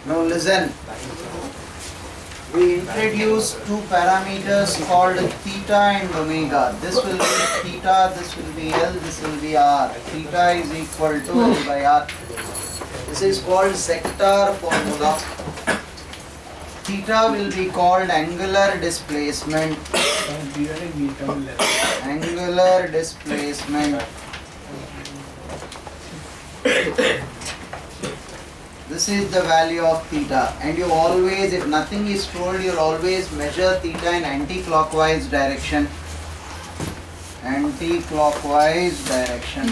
Now listen. We introduce two parameters called theta and omega. This will be theta, this will be L, this will be R. Theta is equal to L by R. This is called sector formula. Theta will be called angular displacement. Angular displacement. This is the value of theta, and you always, if nothing is told, you'll always measure theta in anti-clockwise direction. Anti-clockwise direction.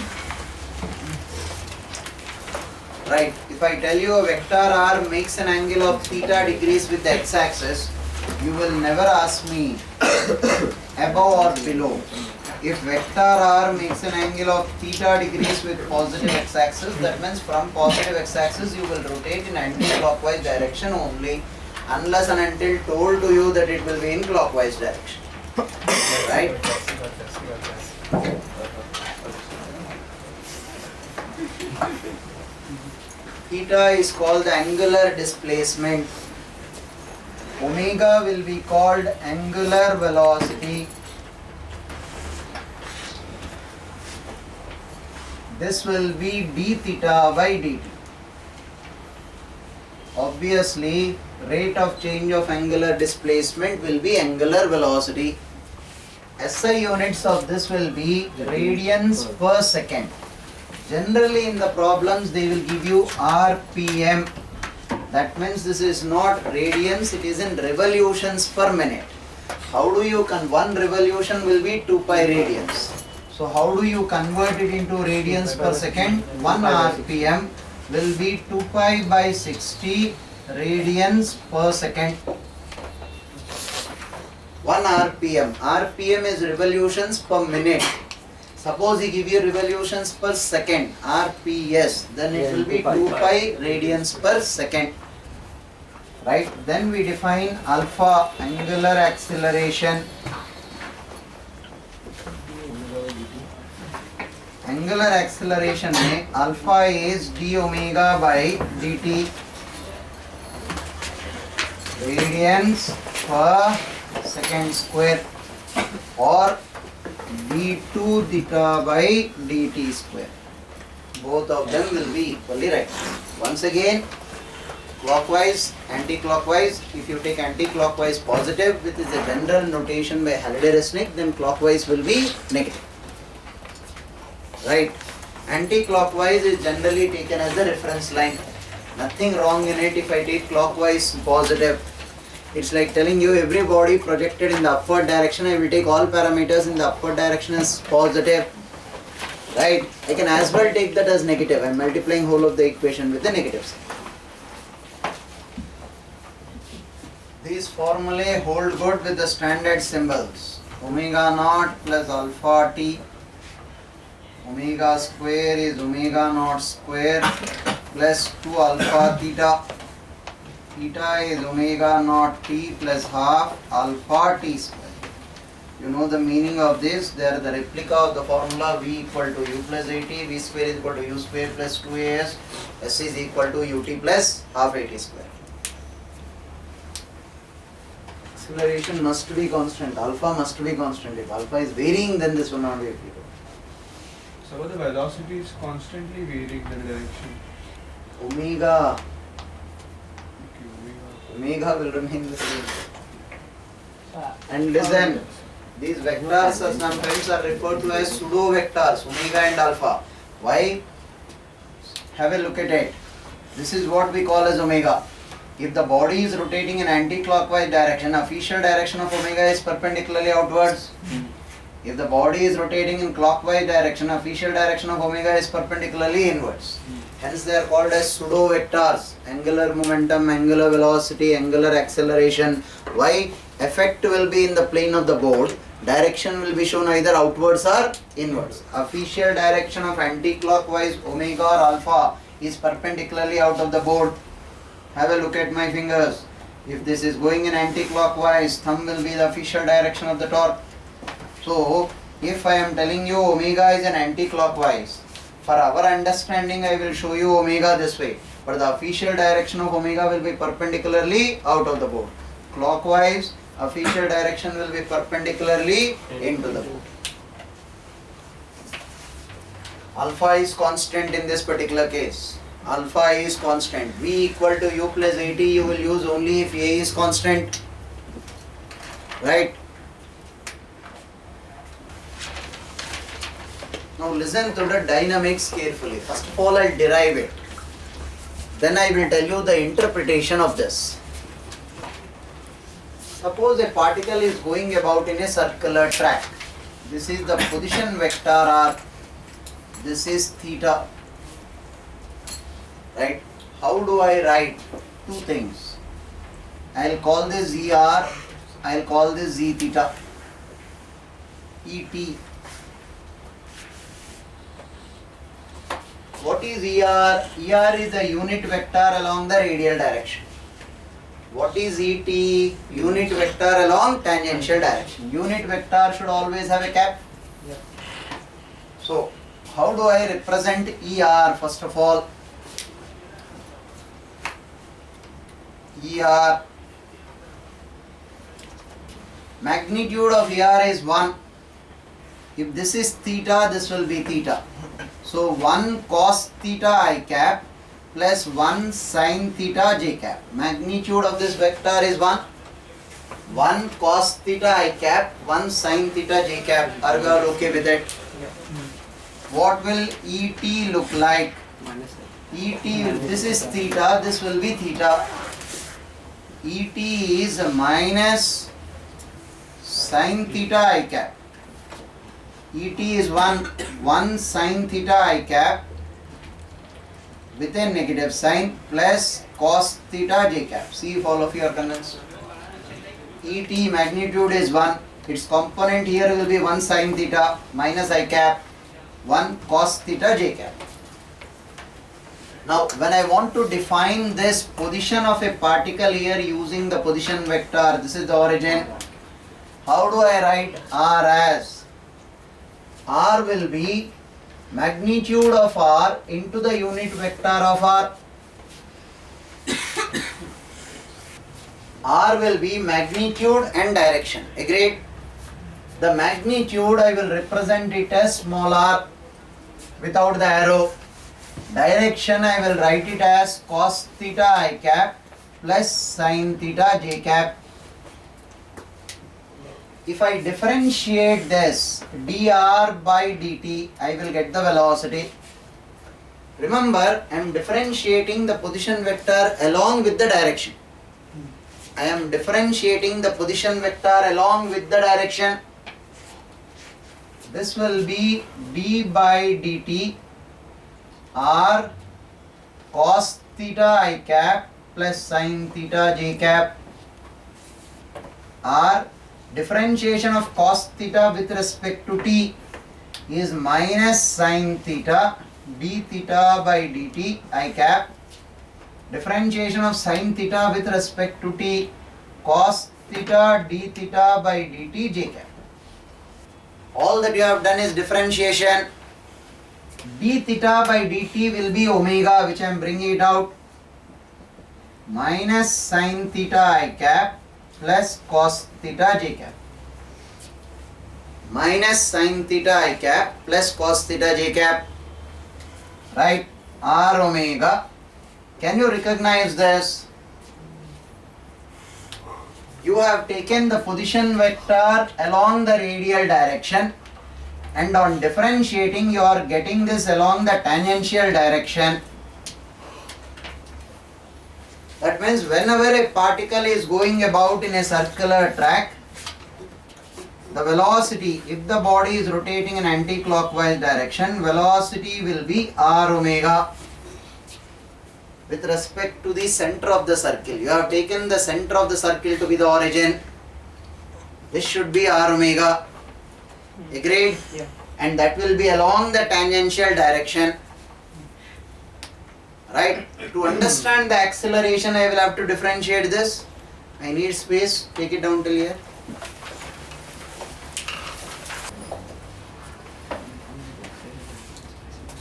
Right. If I tell you a vector R makes an angle of theta degrees with the x-axis, you will never ask me above or below. If vector R makes an angle of theta degrees with positive x-axis, that means from positive x-axis you will rotate in anti-clockwise direction only, unless and until told to you that it will be in clockwise direction. Right? Theta is called the angular displacement. Omega will be called angular velocity. This will be d theta by dt. Obviously, rate of change of angular displacement will be angular velocity. SI units of this will be radians per second. Generally in the problems they will give you RPM. That means this is not radians, it is in revolutions per minute. How do you one revolution will be 2 pi radians. So how do you convert it into radians per second? 1 RPM will be 2 pi by 60 radians per second. 1 RPM. RPM is revolutions per minute. Suppose he give you revolutions per second, RPS, then it will be 2 pi radians per second. Right? Then we define alpha, angular acceleration. Angular acceleration में alpha is d omega by dt, radians per second square, or d2 theta by dt square. Both of them will be equally right. Once again, clockwise, anti-clockwise. If you take anti-clockwise positive, which is a general notation by Halliday-Resnick, then clockwise will be negative. Right? Anti-clockwise is generally taken as a reference line. Nothing wrong in it if I take clockwise positive. It's like telling you every body projected in the upward direction, I will take all parameters in the upward direction as positive. Right? I can as well take that as negative. I am multiplying whole of the equation with the negative sign. These formulae hold good with the standard symbols. Omega naught plus alpha t. Omega square is omega naught square plus 2 alpha theta. Theta is omega naught t plus half alpha t square. You know the meaning of this. They are the replica of the formula V equal to U plus AT, V square is equal to U square plus 2AS, S is equal to UT plus half AT square. Acceleration must be constant, alpha must be constant. If alpha is varying, then this will not be applicable. So the velocity is constantly varying the direction. Omega. Omega will remain the same. And listen, these vectors are sometimes are referred to as pseudo vectors, omega and alpha. Why? Have a look at it. This is what we call as omega. If the body is rotating in anti-clockwise direction, official direction of omega is perpendicularly outwards. If the body is rotating in clockwise direction, official direction of omega is perpendicularly inwards. Hence they are called as pseudo vectors. Angular momentum, angular velocity, angular acceleration. Why? Effect will be in the plane of the board. Direction will be shown either outwards or inwards. Official direction of anti-clockwise omega or alpha is perpendicularly out of the board. Have a look at my fingers. If this is going in anti-clockwise, thumb will be the official direction of the torque. So, if I am telling you omega is an anti-clockwise, for our understanding I will show you omega this way. but the official direction of omega will be perpendicularly out of the board. Clockwise, official direction will be perpendicularly into the board. Alpha is constant in this particular case. Alpha is constant. V equal to U plus AT you will use only if A is constant. Right? Now listen to the dynamics carefully. First of all, I'll derive it. Then I will tell you the interpretation of this. Suppose a particle is going about in a circular track. This is the position vector R. This is theta. Right? How do I write? Two things. I'll call this ZR. I'll call this Z theta. ET. What is ER? ER is the unit vector along the radial direction. What is ET? Unit vector along tangential direction. Unit vector should always have a cap. Yeah. So, how do I represent ER first of all? ER. Magnitude of ER is 1. If this is theta, this will be theta. So 1 cos theta I cap plus 1 sin theta j cap. Magnitude of this vector is 1. 1 cos theta I cap, 1 sin theta j cap. Are we all okay with it? Yeah. What will ET look like? Minus ET, this is theta, this will be theta. ET is minus sin theta I cap. ET is 1 sin theta I cap with a negative sign plus cos theta j cap. See if all of you are convinced. ET magnitude is 1. Its component here will be 1 sin theta minus I cap 1 cos theta j cap. Now when I want to define this position of a particle here using the position vector, this is the origin. How do I write R as? R will be magnitude of R into the unit vector of R. R will be magnitude and direction. Agreed? The magnitude I will represent it as small r without the arrow. Direction I will write it as cos theta I cap plus sin theta j cap. If I differentiate this dr by dt, I will get the velocity. Remember, I am differentiating the position vector along with the direction. I am differentiating the position vector along with the direction. This will be d by dt r cos theta I cap plus sin theta j cap. R differentiation of cos theta with respect to t is minus sin theta d theta by dt I cap. Differentiation of sin theta with respect to t cos theta d theta by dt j cap. All that you have done is differentiation. D theta by dt will be omega, which I am bringing it out, minus sin theta I cap plus cos theta j cap. Minus sin theta I cap plus cos theta j cap. Right? R omega. Can you recognize this? You have taken the position vector along the radial direction, and on differentiating you are getting this along the tangential direction. That means whenever a particle is going about in a circular track, the velocity, if the body is rotating in anti-clockwise direction, velocity will be r omega with respect to the center of the circle. You have taken the center of the circle to be the origin. This should be r omega. Agreed? Yeah. And that will be along the tangential direction. Right? To understand the acceleration, I will have to differentiate this. I need space. Take it down till here.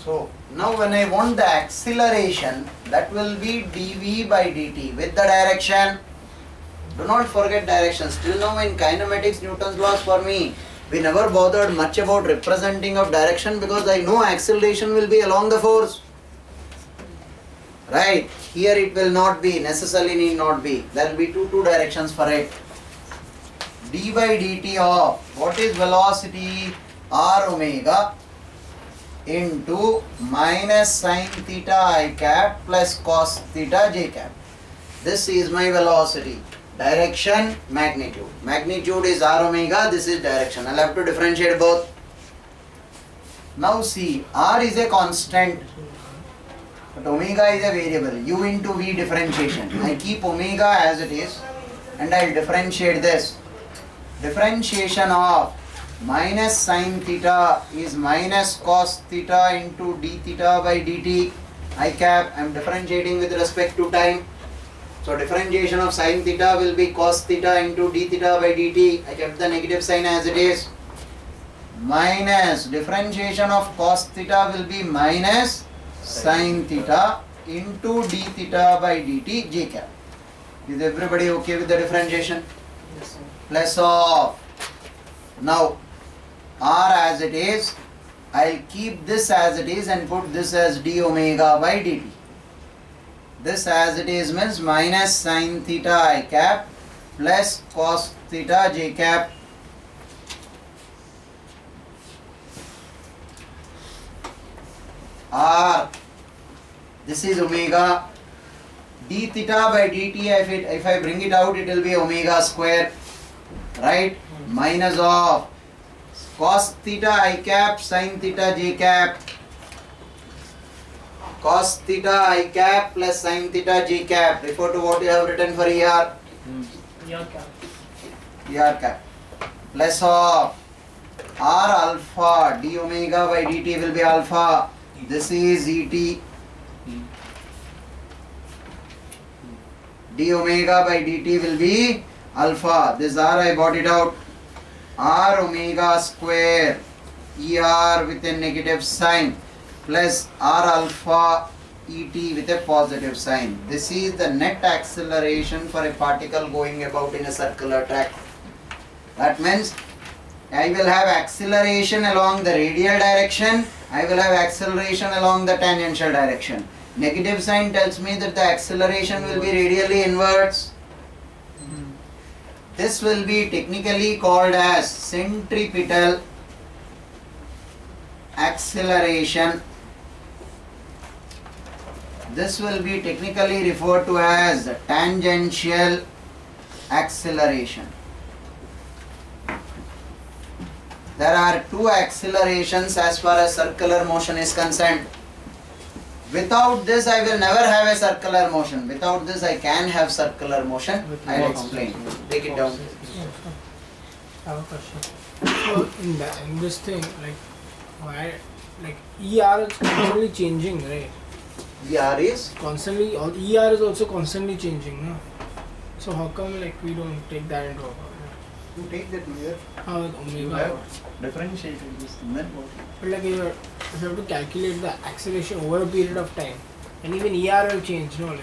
So now when I want the acceleration that will be dV by dt with the direction. Do not forget directions. Till now in kinematics, Newton's laws for me, we never bothered much about representing of direction because I know acceleration will be along the force. Right? Here it will not be, necessarily need not be. There will be two directions for it. D by dt of what is velocity? R omega into minus sin theta I cap plus cos theta j cap. This is my velocity. Direction, magnitude. Magnitude is R omega, this is direction. I'll have to differentiate both. Now see, R is a constant, but omega is a variable. U into V differentiation. I keep omega as it is and I'll differentiate this. Differentiation of minus sin theta is minus cos theta into d theta by dt I cap. I am differentiating with respect to time. So differentiation of sin theta will be cos theta into d theta by dt. I kept the negative sign as it is. Minus differentiation of cos theta will be minus sin theta into d theta by dt j cap. Is everybody okay with the differentiation? Yes, sir. Plus of. Now R as it is, I'll keep this as it is and put this as d omega by dt. This as it is means minus sin theta I cap plus cos theta j cap. R, this is omega. D theta by dt, if I bring it out, it will be omega square, right? Minus of cos theta I cap sin theta j cap. Cos theta I cap plus sin theta j cap. Refer to what you have written for ER. Yeah, cap. ER cap. Plus of R alpha d omega by dt will be alpha. This is ET. D omega by dt will be alpha. This R I brought it out. R omega square ER with a negative sign plus R alpha ET with a positive sign. This is the net acceleration for a particle going about in a circular track. That means I will have acceleration along the radial direction. I will have acceleration along the tangential direction. Negative sign tells me that the acceleration will be radially inwards. This will be technically called as centripetal acceleration. This will be technically referred to as tangential acceleration. There are two accelerations as far as circular motion is concerned. Without this I will never have a circular motion. Without this I can have circular motion. I will explain. Take it down. I have a question. So in this thing, like why, like ER is constantly changing, right? ER is Constantly, or ER is also constantly changing, no? So how come like we don't take that into account? you take that measure. How with You omega? have differentiated this then what? But like if you have to calculate the acceleration over a period of time, and even ER will change, no? Like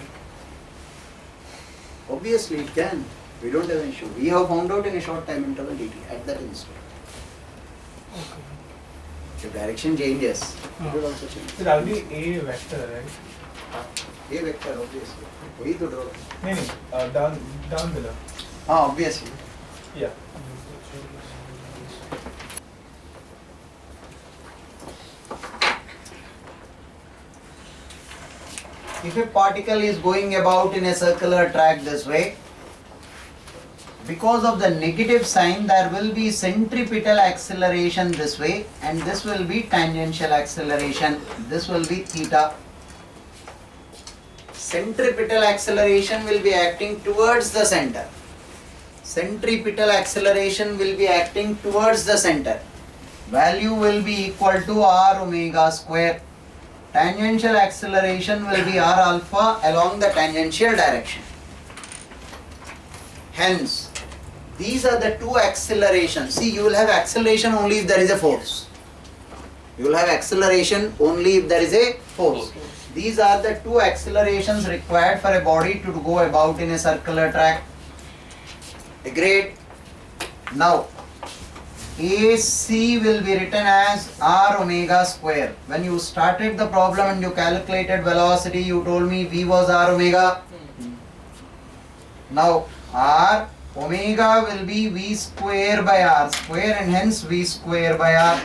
Obviously it can. We don't have an issue. We have found out in a short time interval dt at that instant. okay. The direction changes. It will also change. So that will be A vector, right? A vector obviously. We to draw. No, down below. Obviously. Yeah. If a particle is going about in a circular track this way, because of the negative sign there will be centripetal acceleration this way and this will be tangential acceleration. This will be theta. Centripetal acceleration will be acting towards the center. Centripetal acceleration will be acting towards the center. Value will be equal to r omega square. Tangential acceleration will be r alpha along the tangential direction. Hence, these are the two accelerations. See, you will have acceleration only if there is a force. You will have acceleration only if there is a force. These are the two accelerations required for a body to go about in a circular track. Agreed? Now, AC will be written as R omega square. When you started the problem and you calculated velocity, you told me V was R omega. Now, R omega will be V square by R square, and hence V square by R.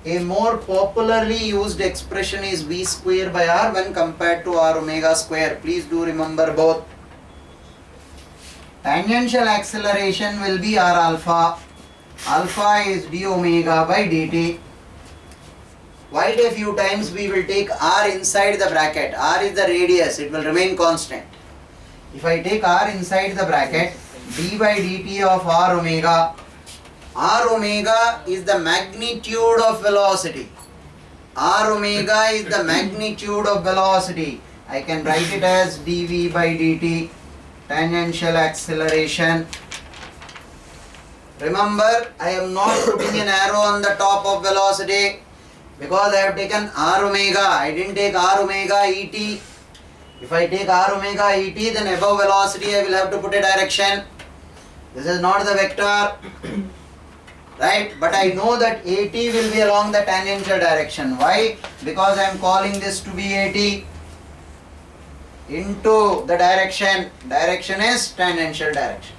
A more popularly used expression is V square by R when compared to R omega square. Please do remember both. Tangential acceleration will be R alpha. Alpha is d omega by dt. Write a few times, we will take R inside the bracket. R is the radius, it will remain constant. If I take R inside the bracket, d by dt of R omega. R omega is the magnitude of velocity. R omega is the magnitude of velocity. I can write it as dv by dt, tangential acceleration. Remember, I am not putting an arrow on the top of velocity because I have taken R omega. I didn't take R omega et. If I take R omega et, then above velocity I will have to put a direction. This is not the vector, right? But I know that at will be along the tangential direction. Why? Because I am calling this to be at into the direction. Direction is tangential direction.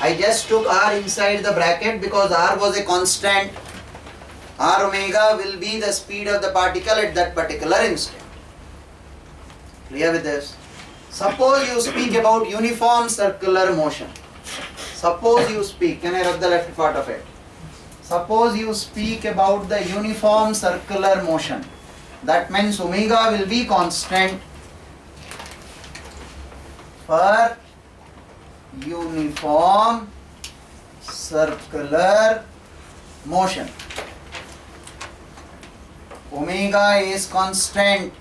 I just took R inside the bracket because R was a constant. R omega will be the speed of the particle at that particular instant. Clear with this? Suppose you speak about uniform circular motion. Suppose you speak, can I rub the left part of it? Suppose you speak about the uniform circular motion. That means omega will be constant for uniform circular motion. Omega is constant.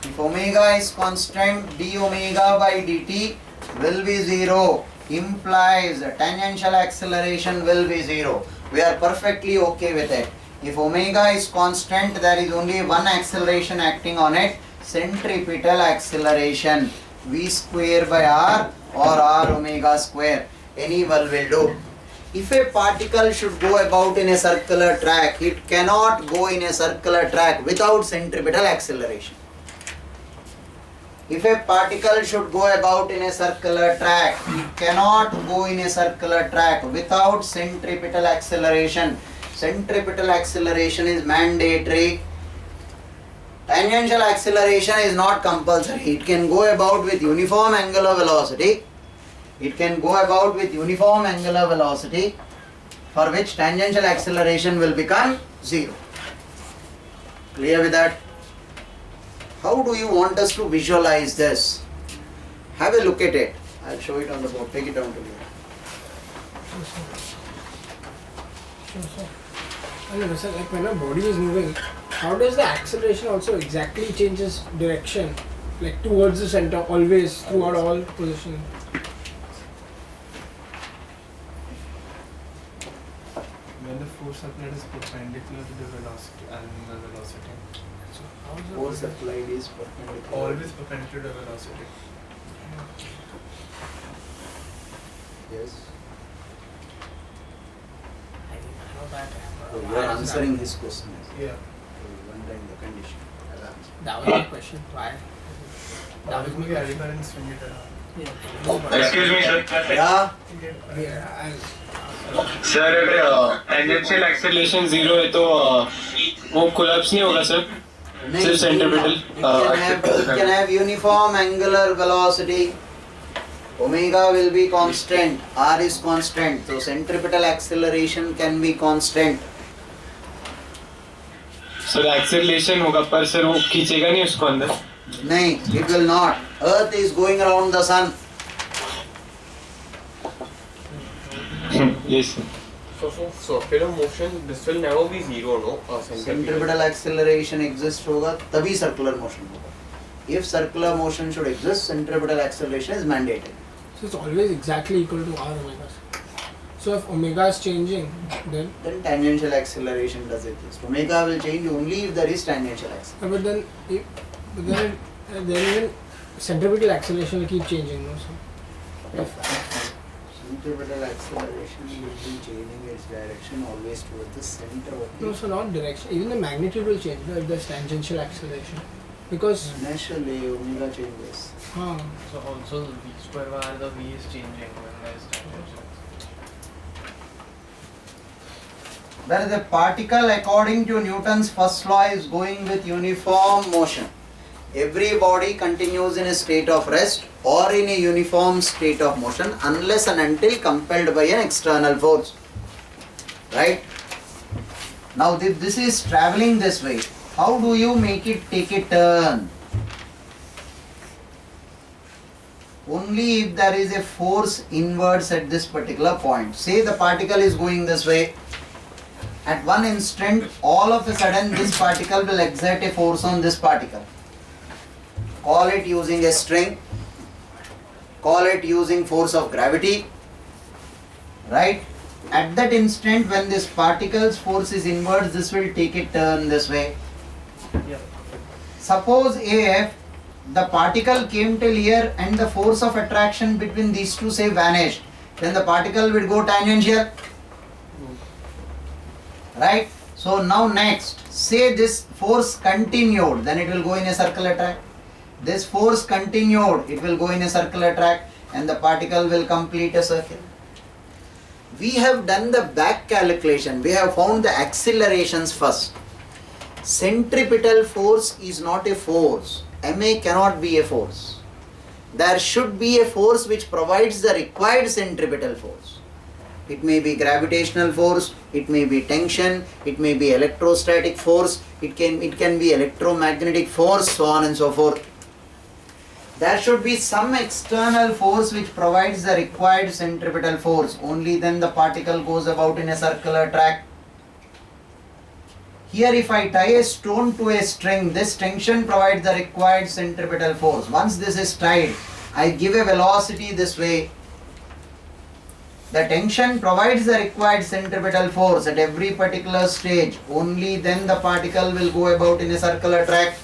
If omega is constant, d omega by dt will be 0. Implies tangential acceleration will be 0. We are perfectly okay with it. If omega is constant, there is only one acceleration acting on it, centripetal acceleration, v square by r or r omega square. Any one will do. If a particle should go about in a circular track, it cannot go in a circular track without centripetal acceleration. If a particle should go about in a circular track, it cannot go in a circular track without centripetal acceleration. Centripetal acceleration is mandatory. Tangential acceleration is not compulsory. It can go about with uniform angular velocity. It can go about with uniform angular velocity, for which tangential acceleration will become 0. Clear with that? How do you want us to visualize this? Have a look at it. I'll show it on the board. Take it down to you. Sure. Anyway, so like when a body is moving, how does the acceleration also exactly changes direction? Like towards the center, always, throughout all positions? When the force applied is perpendicular to the velocity and the velocity. So how is the Force applied is perpendicular. Always perpendicular to velocity. Yes. I know that. So you are answering his question. Yeah. One time the condition. I'll answer. That was the question. Why? That was my Always question. current swing it around. Excuse me, sir. Yeah. Yeah, sir अगर tangential acceleration 0 है तो वो collapse नहीं होगा sir? Next, centripetal, it can have uniform angular velocity. Omega will be constant. R is constant. So centripetal acceleration can be constant. Sir acceleration होगा पर sir वो खींचेगा नहीं उसको अंदर? No, it will not. Earth is going around the sun. Yes sir. So circular motion, this will never be zero, no? Centripetal acceleration exists होगा तभी circular motion होगा. If circular motion should exist, centripetal acceleration is mandated. so it's always exactly equal to r omega. So if omega is changing, then Tangential acceleration does exist. Omega will change only if there is tangential acceleration. but then if But then even centripetal acceleration will keep changing, no? So, Centripetal acceleration will be changing its direction always towards the center of the no, so not direction. Even the magnitude will change, no, if there's tangential acceleration. Because naturally omega changes. So also the V square bar, the V is changing when there is tangential. Where the particle according to Newton's first law is going with uniform motion. Every body continues in a state of rest or in a uniform state of motion unless and until compelled by an external force. Right? Now if this is traveling this way, how do you make it take a turn? Only if there is a force inwards at this particular point. Say the particle is going this way. At one instant, all of a sudden this particle will exert a force on this particle. Call it using a string, call it using force of gravity, right? At that instant when this particle's force is inwards, this will take a turn this way. Yeah. Suppose if the particle came till here and the force of attraction between these two say vanished, then the particle will go tangential. Right? So now next, say this force continued, then it will go in a circular track. This force continued, it will go in a circular track and the particle will complete a circle. We have done the back calculation, we have found the accelerations first. Centripetal force is not a force, MA cannot be a force. There should be a force which provides the required centripetal force. It may be gravitational force, it may be tension, it may be electrostatic force, it can be electromagnetic force, so on and so forth. There should be some external force which provides the required centripetal force. Only then the particle goes about in a circular track. Here if I tie a stone to a string, this tension provides the required centripetal force. Once this is tied, I give a velocity this way. The tension provides the required centripetal force at every particular stage. Only then the particle will go about in a circular track.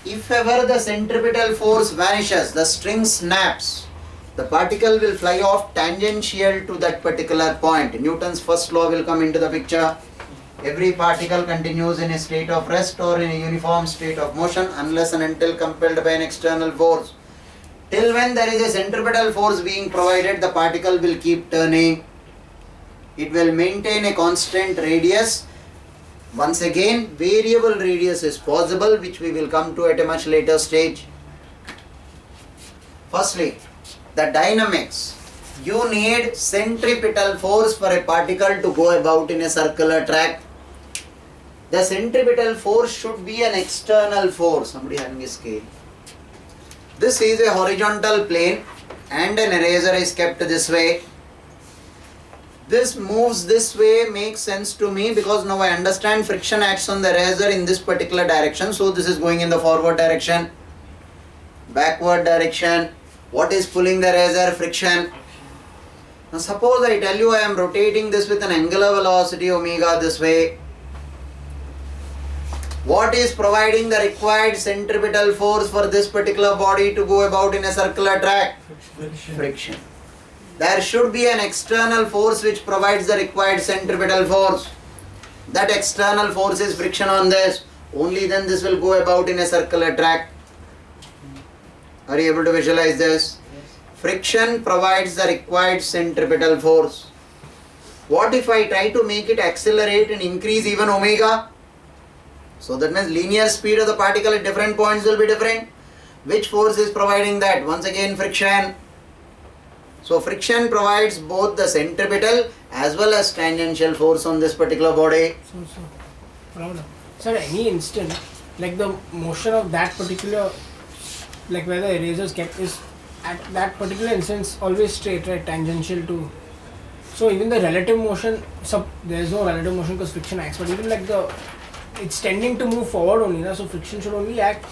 If ever the centripetal force vanishes, the string snaps, the particle will fly off tangential to that particular point. Newton's first law will come into the picture. Every particle continues in a state of rest or in a uniform state of motion unless and until compelled by an external force. Till when there is a centripetal force being provided, the particle will keep turning. It will maintain a constant radius. Once again, variable radius is possible, which we will come to at a much later stage. Firstly, the dynamics. You need centripetal force for a particle to go about in a circular track. The centripetal force should be an external force. Somebody having a scale. This is a horizontal plane and an eraser is kept this way. This moves this way makes sense to me because now I understand friction acts on the eraser in this particular direction. So this is going in the forward direction, backward direction. What is pulling the eraser? Friction. Now suppose I tell you I am rotating this with an angular velocity omega this way. What is providing the required centripetal force for this particular body to go about in a circular track? Friction. There should be an external force which provides the required centripetal force. That external force is friction on this. Only then this will go about in a circular track. Are you able to visualize this? Yes. Friction provides the required centripetal force. What if I try to make it accelerate and increase even omega? So that means linear speed of the particle at different points will be different. Which force is providing that? Once again, friction. So friction provides both the centripetal as well as tangential force on this particular body. So at any instant, like the motion of that particular, like where the eraser is kept, is at that particular instance always straight, right, tangential to. So even the relative motion, there is no relative motion because friction acts, but even like it's tending to move forward only, so friction should only act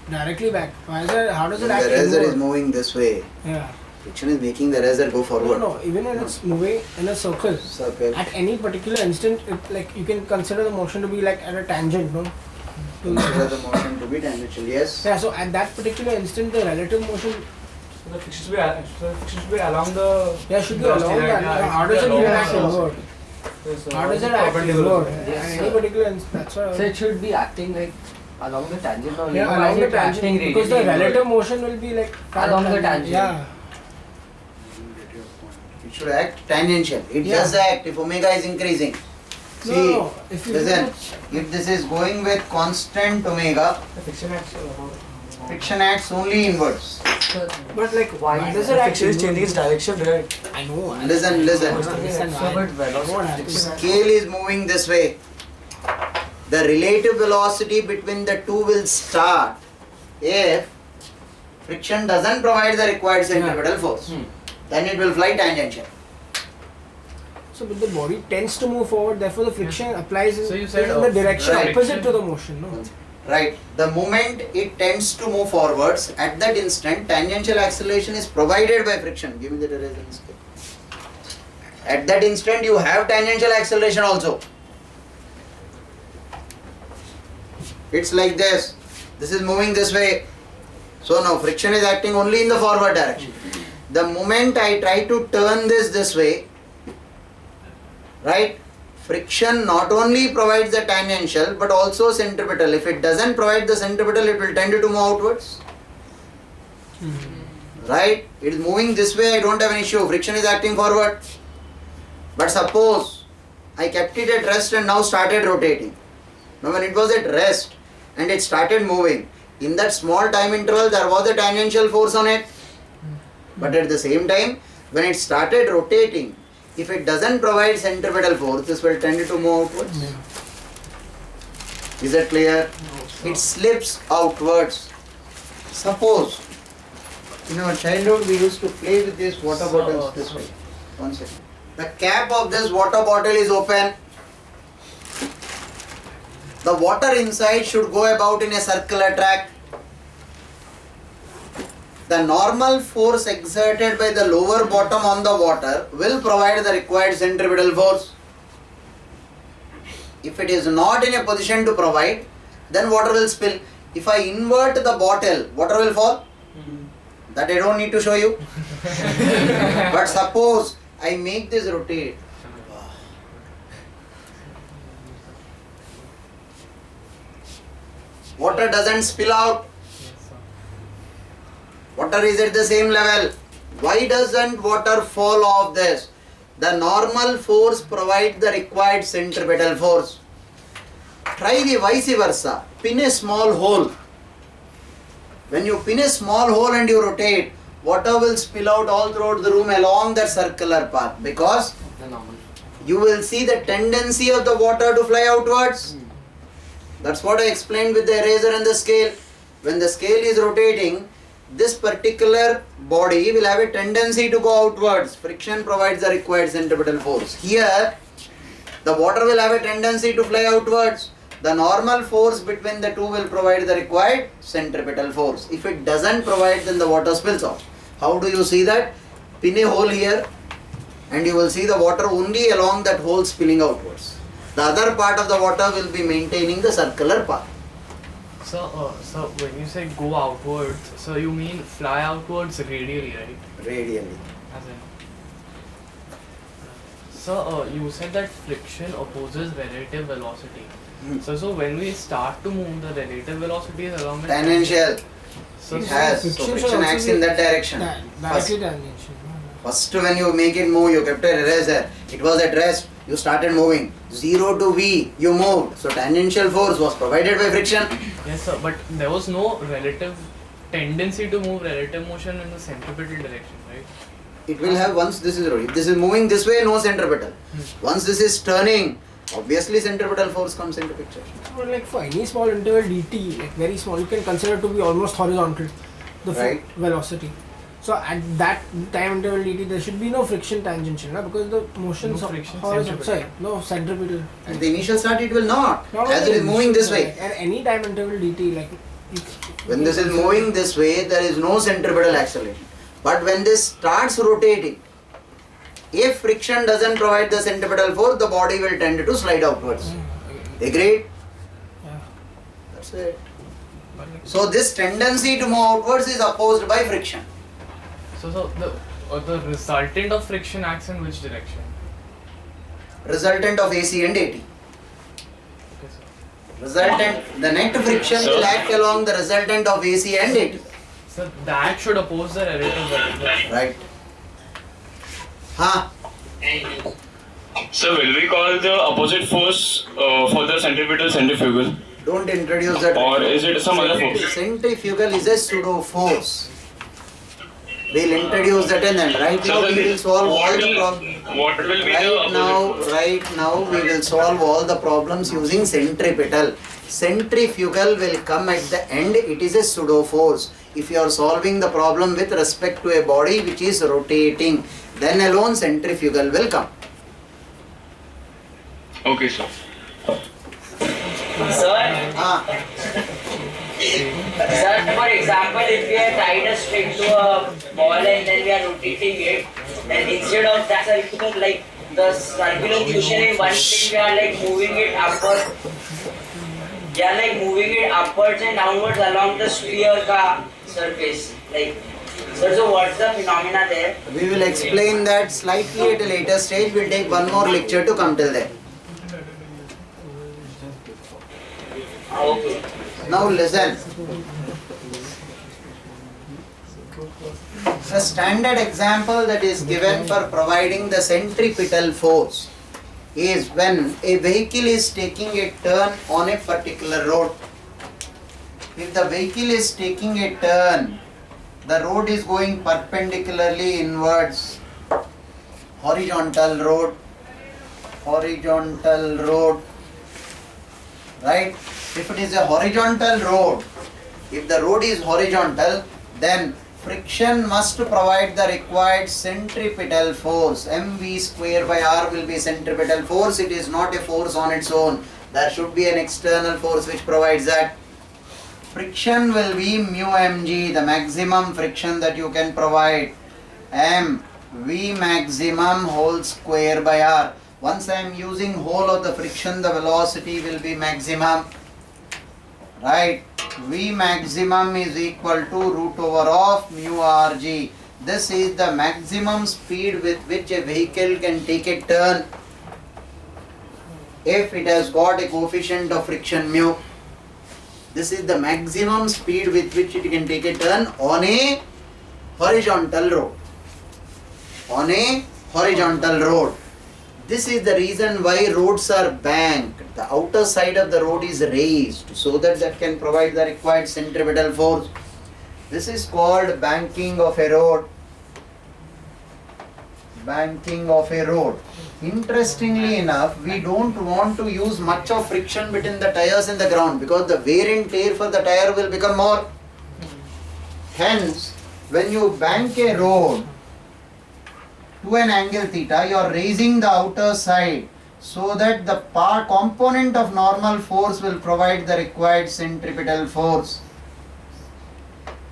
directly back. How does it act? The eraser is moving this way. Yeah. Friction is making the eraser go forward. No, even when it's moving in a circle. At any particular instant, like you can consider the motion to be like at a tangent, no? Consider the motion to be tangential. Yes. Yeah, so at that particular instant, the relative motion The friction should be along the. should be along that. How does it react inward? How does it act inward? Yes, At sir. any particular instant, that's why. So it should be acting like along the tangent only. Yeah, Why along is the it acting tangent, because the radially relative inward? motion will be like Along the tangent. Yeah. It should act tangential. It Yeah. does act if omega is increasing. See, No, if you listen, if this is going with constant omega, The friction acts friction acts only inwards. but like why does it The act friction is changing its inward? direction, right? I know. Listen, listen. Understand So, why. but velocity. What happens? Scale is moving this way. The relative velocity between the two will start if friction doesn't provide the required centripetal force. Then it will fly tangential. So, but the body tends to move forward, therefore the friction applies So you said in the direction right. opposite to the motion, no? Right. The moment it tends to move forwards, at that instant, tangential acceleration is provided by friction. Give me the direction scale. At that instant, you have tangential acceleration also. It's like this. This is moving this way. So now friction is acting only in the forward direction. The moment I try to turn this way, right? Friction not only provides the tangential but also centripetal. If it doesn't provide the centripetal, it will tend to move outwards. Right? It is moving this way, I don't have an issue. Friction is acting forward. But suppose I kept it at rest and now started rotating. Now when it was at rest and it started moving, in that small time interval there was a tangential force on it. But at the same time, when it started rotating, if it doesn't provide centripetal force, this will tend to move outwards. Is that clear? It slips outwards. Suppose, in our childhood we used to play with these water bottles this way. One second. The cap of this water bottle is open. The water inside should go about in a circular track. The normal force exerted by the lower bottom on the water will provide the required centripetal force. If it is not in a position to provide, then water will spill. If I invert the bottle, water will fall. That I don't need to show you. But suppose I make this rotate. Water doesn't spill out. Water is at the same level. Why doesn't water fall off this? The normal force provides the required centripetal force. Try the vice versa. Pin a small hole. When you pin a small hole and you rotate, water will spill out all throughout the room along that circular path, because The normal. you will see the tendency of the water to fly outwards. That's what I explained with the eraser and the scale. When the scale is rotating, this particular body will have a tendency to go outwards. Friction provides the required centripetal force. Here, the water will have a tendency to fly outwards. The normal force between the two will provide the required centripetal force. If it doesn't provide, then the water spills out. How do you see that? Pin a hole here and you will see the water only along that hole spilling outwards. The other part of the water will be maintaining the circular path. So when you say go outwards, so you mean fly outwards radially, right? Radially. As in. So you said that friction opposes relative velocity. So when we start to move, the relative velocity is along the Tangential. So It has. So Friction should friction also acts be in that direction. Directly tangential. First when you make it move, you kept a eraser. It was at rest. You started moving. 0 to V, you moved. So tangential force was provided by friction. yes, sir, but there was no relative tendency to move relative motion in the centripetal direction, right? It will have once this is if this is moving this way, no centripetal. Once this is turning, obviously centripetal force comes into picture. Or like for any small interval dt, like very small, you can consider to be almost horizontal, the Right. velocity. So at that time interval dt, there should be no friction tangential, no? Because the motion No friction, horizontal. centripetal. Sorry, no centripetal. At the initial start it will not. Not As only it is moving this initial, way. At any time interval dt, like When this is moving this way, there is no centripetal acceleration. But when this starts rotating, if friction doesn't provide the centripetal force, the body will tend to slide outwards. Agreed? Yeah. That's it. So this tendency to move outwards is opposed by friction. So the resultant of friction acts in which direction? Resultant of AC and AT. Okay, sir. Resultant, the net friction Sir? will act along the resultant of AC and AT. So that should oppose the relative velocity. Right. Huh? So will we call the opposite force for the centrifugal? Don't introduce that. Or is it some other force? Centrifugal is a pseudo force. We'll introduce that and then right now we will solve all the problems. What will be the opposite? Right now we will solve all the problems using centripetal. Centrifugal will come at the end. It is a pseudo force. If you are solving the problem with respect to a body which is rotating, then alone centrifugal will come. Okay, sir. Sir, Ah, sir, for example, if we are tied a string to a ball and then we are rotating it, then instead of that circular, like the circular motion in one string, we are like moving it upwards. We are like moving it upwards and downwards along the sphere ka surface. Like, sir, so what's the phenomena there? we will explain that slightly at a later stage. We'll take one more lecture to come till there. Okay. Now listen. A standard example that is given for providing the centripetal force is when a vehicle is taking a turn on a particular road. If the vehicle is taking a turn, the road is going perpendicularly inwards. Horizontal road. Right? If it is a horizontal road, if the road is horizontal, then friction must provide the required centripetal force. mv square by r will be centripetal force. It is not a force on its own. There should be an external force which provides that. Friction will be mu mg, the maximum friction that you can provide. M v maximum whole square by r. Once I am using whole of the friction, the velocity will be maximum. Right? V maximum is equal to root over of mu rg. This is the maximum speed with which a vehicle can take a turn if it has got a coefficient of friction mu. This is the maximum speed with which it can take a turn on a horizontal road. This is the reason why roads are banked. The outer side of the road is raised so that can provide the required centripetal force. This is called banking of a road. Interestingly enough, we don't want to use much of friction between the tires and the ground because the wear and tear for the tire will become more. Hence, when you bank a road to an angle theta, you are raising the outer side so that the component of normal force will provide the required centripetal force.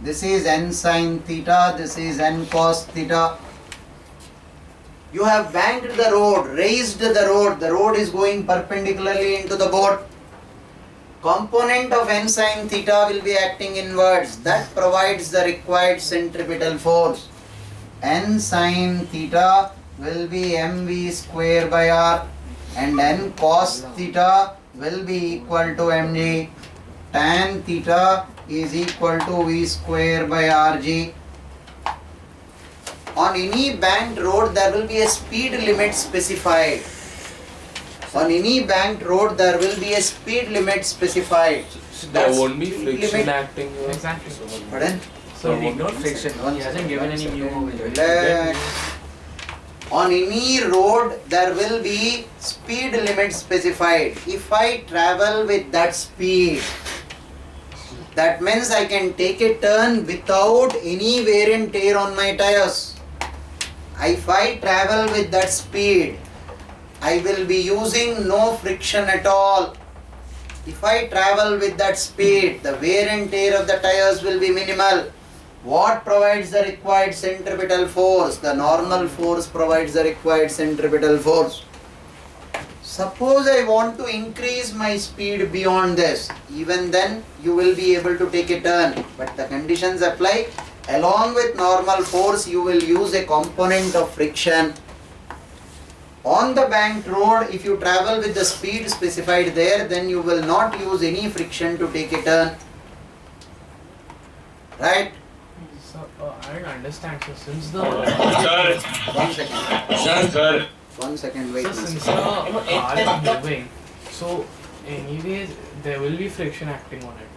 This is n sin theta, this is n cos theta. You have banked the road, raised the road is going perpendicularly into the board. Component of n sin theta will be acting inwards. That provides the required centripetal force. N sin theta will be mv square by r and n cos theta will be equal to mg. Tan theta is equal to v square by rg. On any banked road there will be a speed limit specified. There won't be friction acting here. Exactly. Pardon? So we ignore friction. He hasn't given any mu over here. Relax. On any road there will be speed limit specified. If I travel with that speed, that means I can take a turn without any wear and tear on my tires. If I travel with that speed, I will be using no friction at all. If I travel with that speed, the wear and tear of the tires will be minimal. What provides the required centripetal force? The normal force provides the required centripetal force. Suppose I want to increase my speed beyond this, even then you will be able to take a turn, but the conditions apply. Along with normal force, you will use a component of friction. On the banked road, if you travel with the speed specified there, then you will not use any friction to take a turn. Right? So, I don't understand. So, since the Sir, 1 second. sir. 1 second, wait. so since the car is moving, so anyways there will be friction acting on it.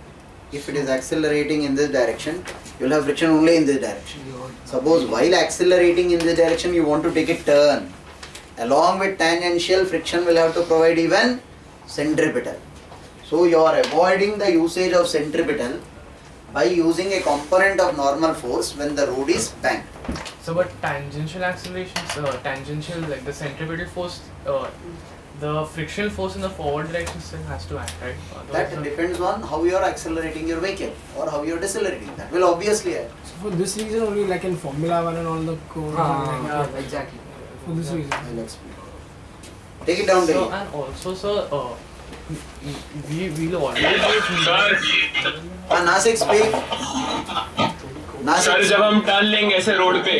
If it is accelerating in this direction, you will have friction only in this direction. Suppose while accelerating in this direction, you want to take a turn. Along with tangential, friction will have to provide even centripetal. So you are avoiding the usage of centripetal by using a component of normal force when the road is banked. So, but tangential accelerations, tangential like the centripetal force, the frictional force in the forward direction still has to act, right? That depends on how you are accelerating your vehicle or how you are decelerating. That will obviously act. So for this reason only, like in Formula 1 and all the code. Yeah, exactly. For this reason. I'll explain. Take it down, So, Delhi. and also, sir, we will always use sir Nasik, speak. Sir जब हम turn लेंगे ऐसे road पे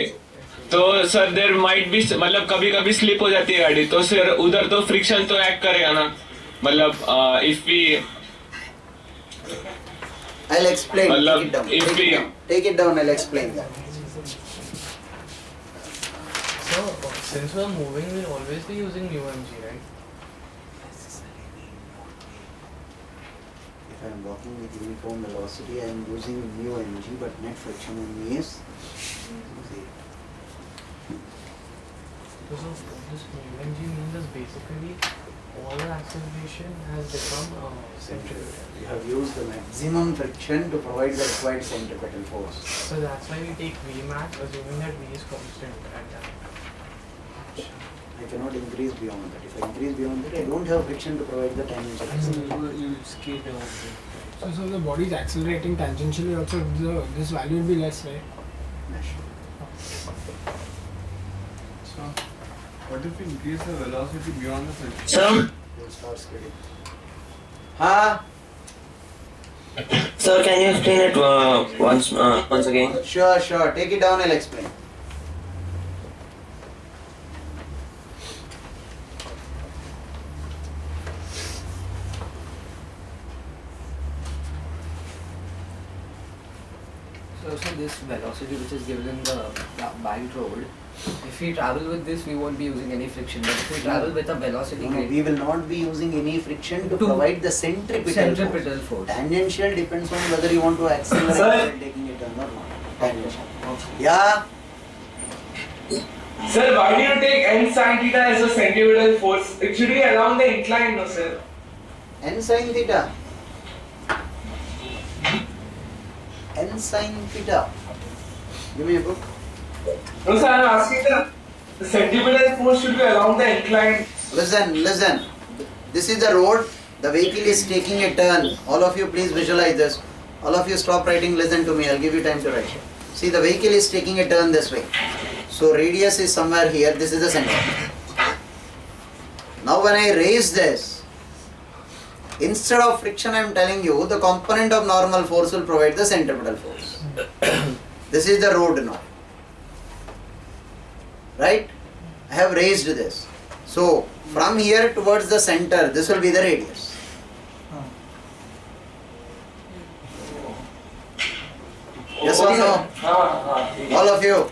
तो sir there might भी मतलब कभी कभी स्लिप हो जाती है गाड़ी तो सर उधर तो फ्रिक्शन तो एक्ट करेगा ना मतलब if we I'll explain. Allah, Take it down. if Take it we- down. Take it down. I'll explain that. So, since we're moving, we'll always be using mu mg, right? If I am walking with uniform velocity, I am using mu mg, but net friction on me is 0. So, this mu mg means is basically all the acceleration has become centripetal. You have used the maximum friction to provide the required centripetal force. So that's why we take V max, assuming that V is constant at that. I cannot increase beyond that. If I increase beyond that, I don't have friction to provide the tangential acceleration. You skate down. So if the body is accelerating tangentially also, this value will be less, right? So, what if we increase the velocity beyond the friction? Sir, You'll start skidding. Huh? sir, can you explain it once again? Sure, sure. Take it down, I'll explain. So this velocity which is given in the banked road, if we travel with this, we won't be using any friction. But if we travel with a velocity No, we will not be using any friction to To provide the centripetal force. Tangential depends on whether you want to accelerate Sir. while taking it or not. Tangential. Yeah. Sir, why do you take n sin theta as a centripetal force? It should be along the incline, no sir? N sin theta. N sin theta. Give me a book. No sir, I am asking the centripetal force should be along the incline. Listen. This is the road. The vehicle is taking a turn. All of you please visualize this. All of you stop writing, listen to me. I'll give you time to write. See, the vehicle is taking a turn this way. So radius is somewhere here. This is the center. Now when I raise this, instead of friction, I am telling you the component of normal force will provide the centripetal force. This is the road now. Right? I have raised this. So from here towards the center, this will be the radius. Yes or no? All of you.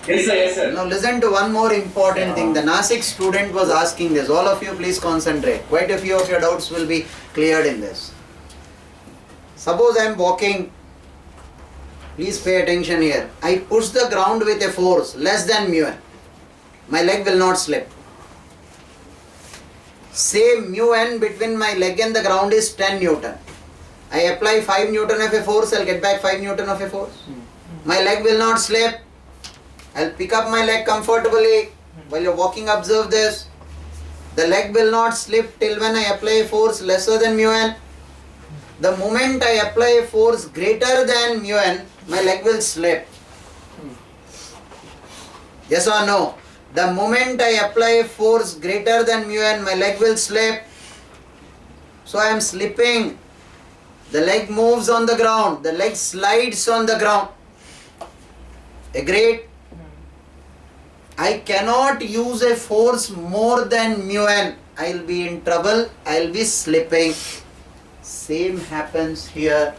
Yes sir, yes sir. Now listen to one more important thing. The NASIK student was asking this. All of you please concentrate. Quite a few of your doubts will be cleared in this. Suppose I am walking. Please pay attention here. I push the ground with a force less than mu n. My leg will not slip. Say mu n between my leg and the ground is 10 Newton. I apply 5 Newton of a force, I'll get back 5 Newton of a force. My leg will not slip. I'll pick up my leg comfortably. While you're walking, observe this. The leg will not slip till when I apply a force lesser than mu n. The moment I apply a force greater than mu n, my leg will slip. Yes or no? The moment I apply a force greater than mu n, my leg will slip. So I am slipping. The leg moves on the ground. The leg slides on the ground. Agreed? I cannot use a force more than mu n. I will be in trouble. I will be slipping. Same happens here.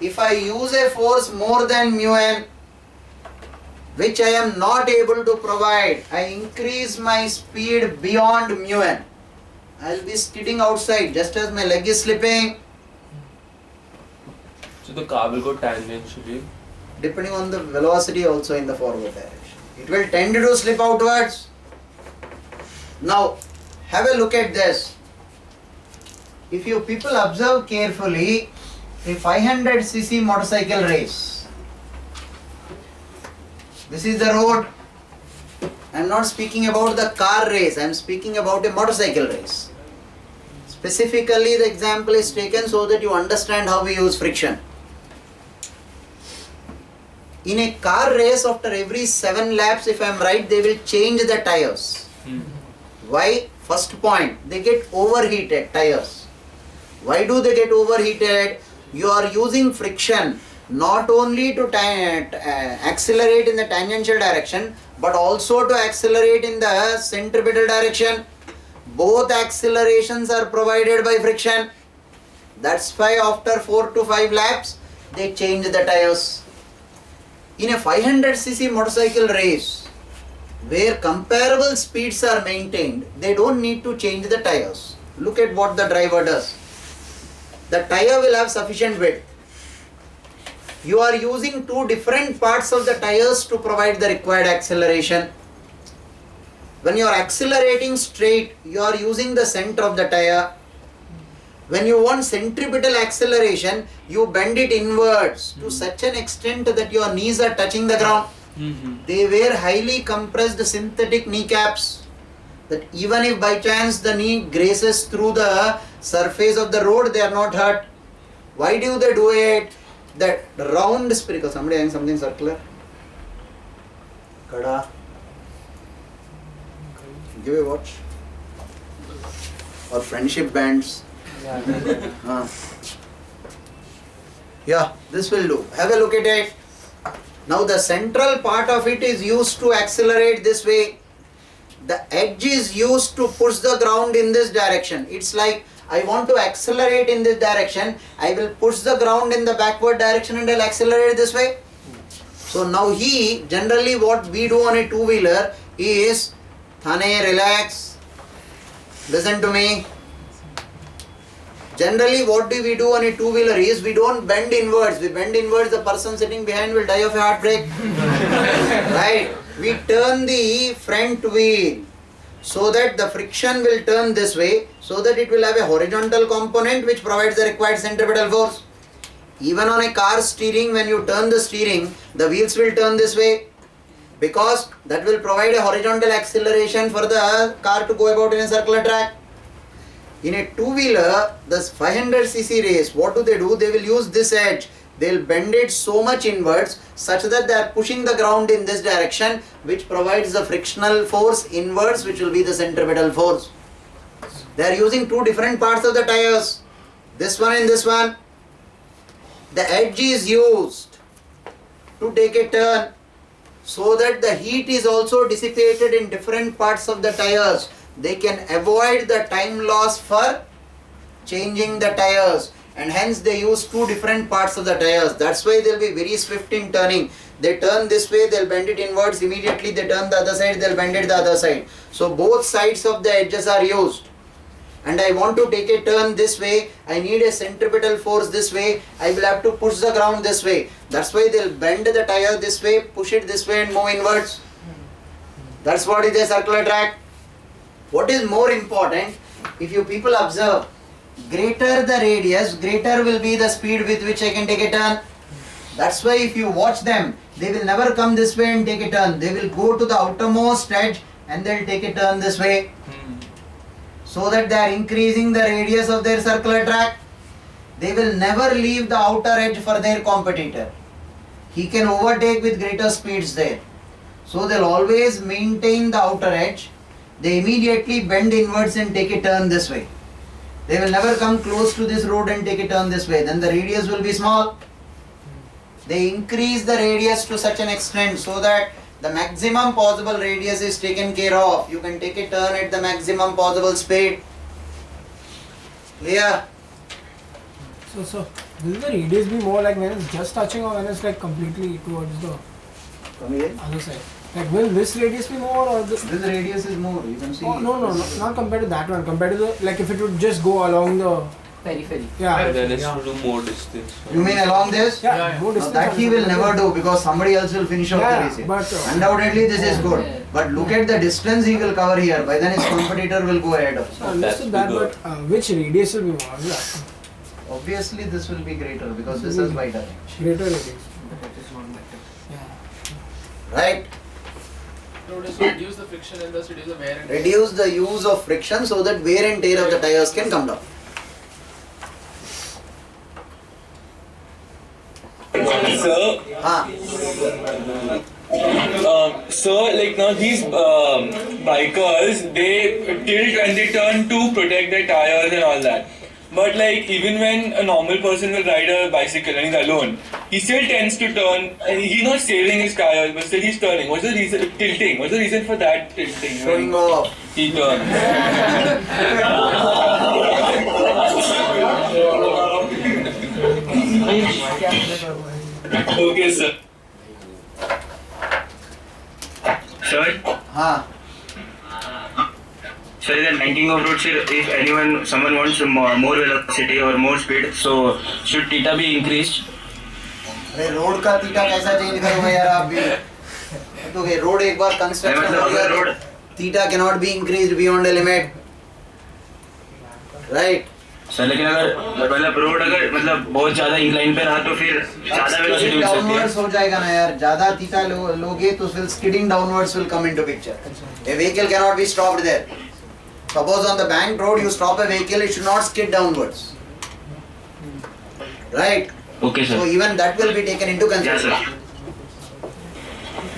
If I use a force more than mu n, which I am not able to provide, I increase my speed beyond mu n. I will be skidding outside just as my leg is slipping. So the car will go tangentially. Depending on the velocity also in the forward direction. It will tend to slip outwards. Now, have a look at this. If you people observe carefully, a 500cc motorcycle race. This is the road. I am not speaking about the car race, I am speaking about a motorcycle race. Specifically, the example is taken so that you understand how we use friction. In a car race, after every 7 laps, if I am right, they will change the tires. Why? First point, they get overheated tires. Why do they get overheated? You are using friction not only to accelerate in the tangential direction, but also to accelerate in the centripetal direction. Both accelerations are provided by friction. That's why after 4 to 5 laps, they change the tires. In a 500cc motorcycle race, where comparable speeds are maintained, they don't need to change the tires. Look at what the driver does. The tire will have sufficient width. You are using 2 different parts of the tires to provide the required acceleration. When you are accelerating straight, you are using the center of the tire. When you want centripetal acceleration, you bend it inwards to such an extent that your knees are touching the ground. They wear highly compressed synthetic kneecaps, that even if by chance the knee graces through the surface of the road, they are not hurt. Why do they do it? That round spherical, somebody having something circular? Kada. Give a watch. Or friendship bands. Yeah, this will do. Have a look at it. Now the central part of it is used to accelerate this way. The edge is used to push the ground in this direction. It's like I want to accelerate in this direction. I will push the ground in the backward direction and I'll accelerate this way. So now generally what we do on a two-wheeler is, Thane, relax. Listen to me. Generally what do we do on a two-wheeler is, we don't bend inwards. We bend inwards, the person sitting behind will die of a heartbreak. Right? We turn the front wheel so that the friction will turn this way, so that it will have a horizontal component which provides the required centripetal force. Even on a car steering, when you turn the steering, the wheels will turn this way, because that will provide a horizontal acceleration for the car to go about in a circular track. In a two-wheeler, this 500cc race, what do? They will use this edge. They will bend it so much inwards such that they are pushing the ground in this direction, which provides the frictional force inwards, which will be the centripetal force. They are using 2 different parts of the tires, this one and this one. The edge is used to take a turn so that the heat is also dissipated in different parts of the tires. They can avoid the time loss for changing the tires, and hence they use 2 different parts of the tires. That's why they'll be very swift in turning. They turn this way, they'll bend it inwards, immediately they turn the other side, they'll bend it the other side. So both sides of the edges are used. And I want to take a turn this way, I need a centripetal force this way, I will have to push the ground this way. That's why they'll bend the tire this way, push it this way and move inwards. That's what is a circular track. What is more important, if you people observe, greater the radius, greater will be the speed with which I can take a turn. That's why if you watch them, they will never come this way and take a turn. They will go to the outermost edge and they will take a turn this way. So that they are increasing the radius of their circular track. They will never leave the outer edge for their competitor. He can overtake with greater speeds there. So they'll always maintain the outer edge. They immediately bend inwards and take a turn this way. They will never come close to this road and take a turn this way. Then the radius will be small. They increase the radius to such an extent so that the maximum possible radius is taken care of. You can take a turn at the maximum possible speed. Clear? So will the radius be more like when it's just touching or when it's like completely towards the Come again. other side? Like will this radius be more or this? This radius is more. You can see. Oh, no, not compared to that one. Compared to the, like if it would just go along the, Periphery. yeah. Then it's to do more distance. You mean along this? Yeah, more No, distance that he will never do because somebody else will finish off the Yeah, race. but Undoubtedly this is good. Yeah. But look at the distance he will cover here. By then his competitor will go ahead of him. I understood that, bigger. but which radius will be more? Yeah. Obviously this will be greater because this is wider. Greater radius. That is not better. Yeah. Right? Reduce the friction and thus reduce the wear and tear. Reduce the use of friction so that wear and tear of the tires can come down. Sir, so like now these bikers, they tilt and they turn to protect their tires and all that. But like even when a normal person will ride a bicycle and he's alone, he still tends to turn and he's not saving his tires, but still he's turning. What's the reason? Tilting. What's the reason for that tilting? Showing off. He turns. Okay, sir. Sir? So the ranking of routes, if someone wants more velocity or more speed, so should theta be increased? अरे road का theta कैसा change करोगे यार आप भी? तो road एक बार construction हो गया तो theta cannot be increased beyond a limit, right? Sir लेकिन अगर रोड अगर बहुत ज्यादा इंक्लाइन पे रहा तो फिर ज्यादा वेलोसिटी मिल सकती है। डाउनवर्ड्स हो जाएगा ना यार, ज्यादा थीटा लोगे तो फिर skidding downwards will come into picture. A vehicle cannot be stopped there. Suppose on the banked road you stop a vehicle, it should not skid downwards, right? Okay, sir. So even that will be taken into consideration. Yes, sir.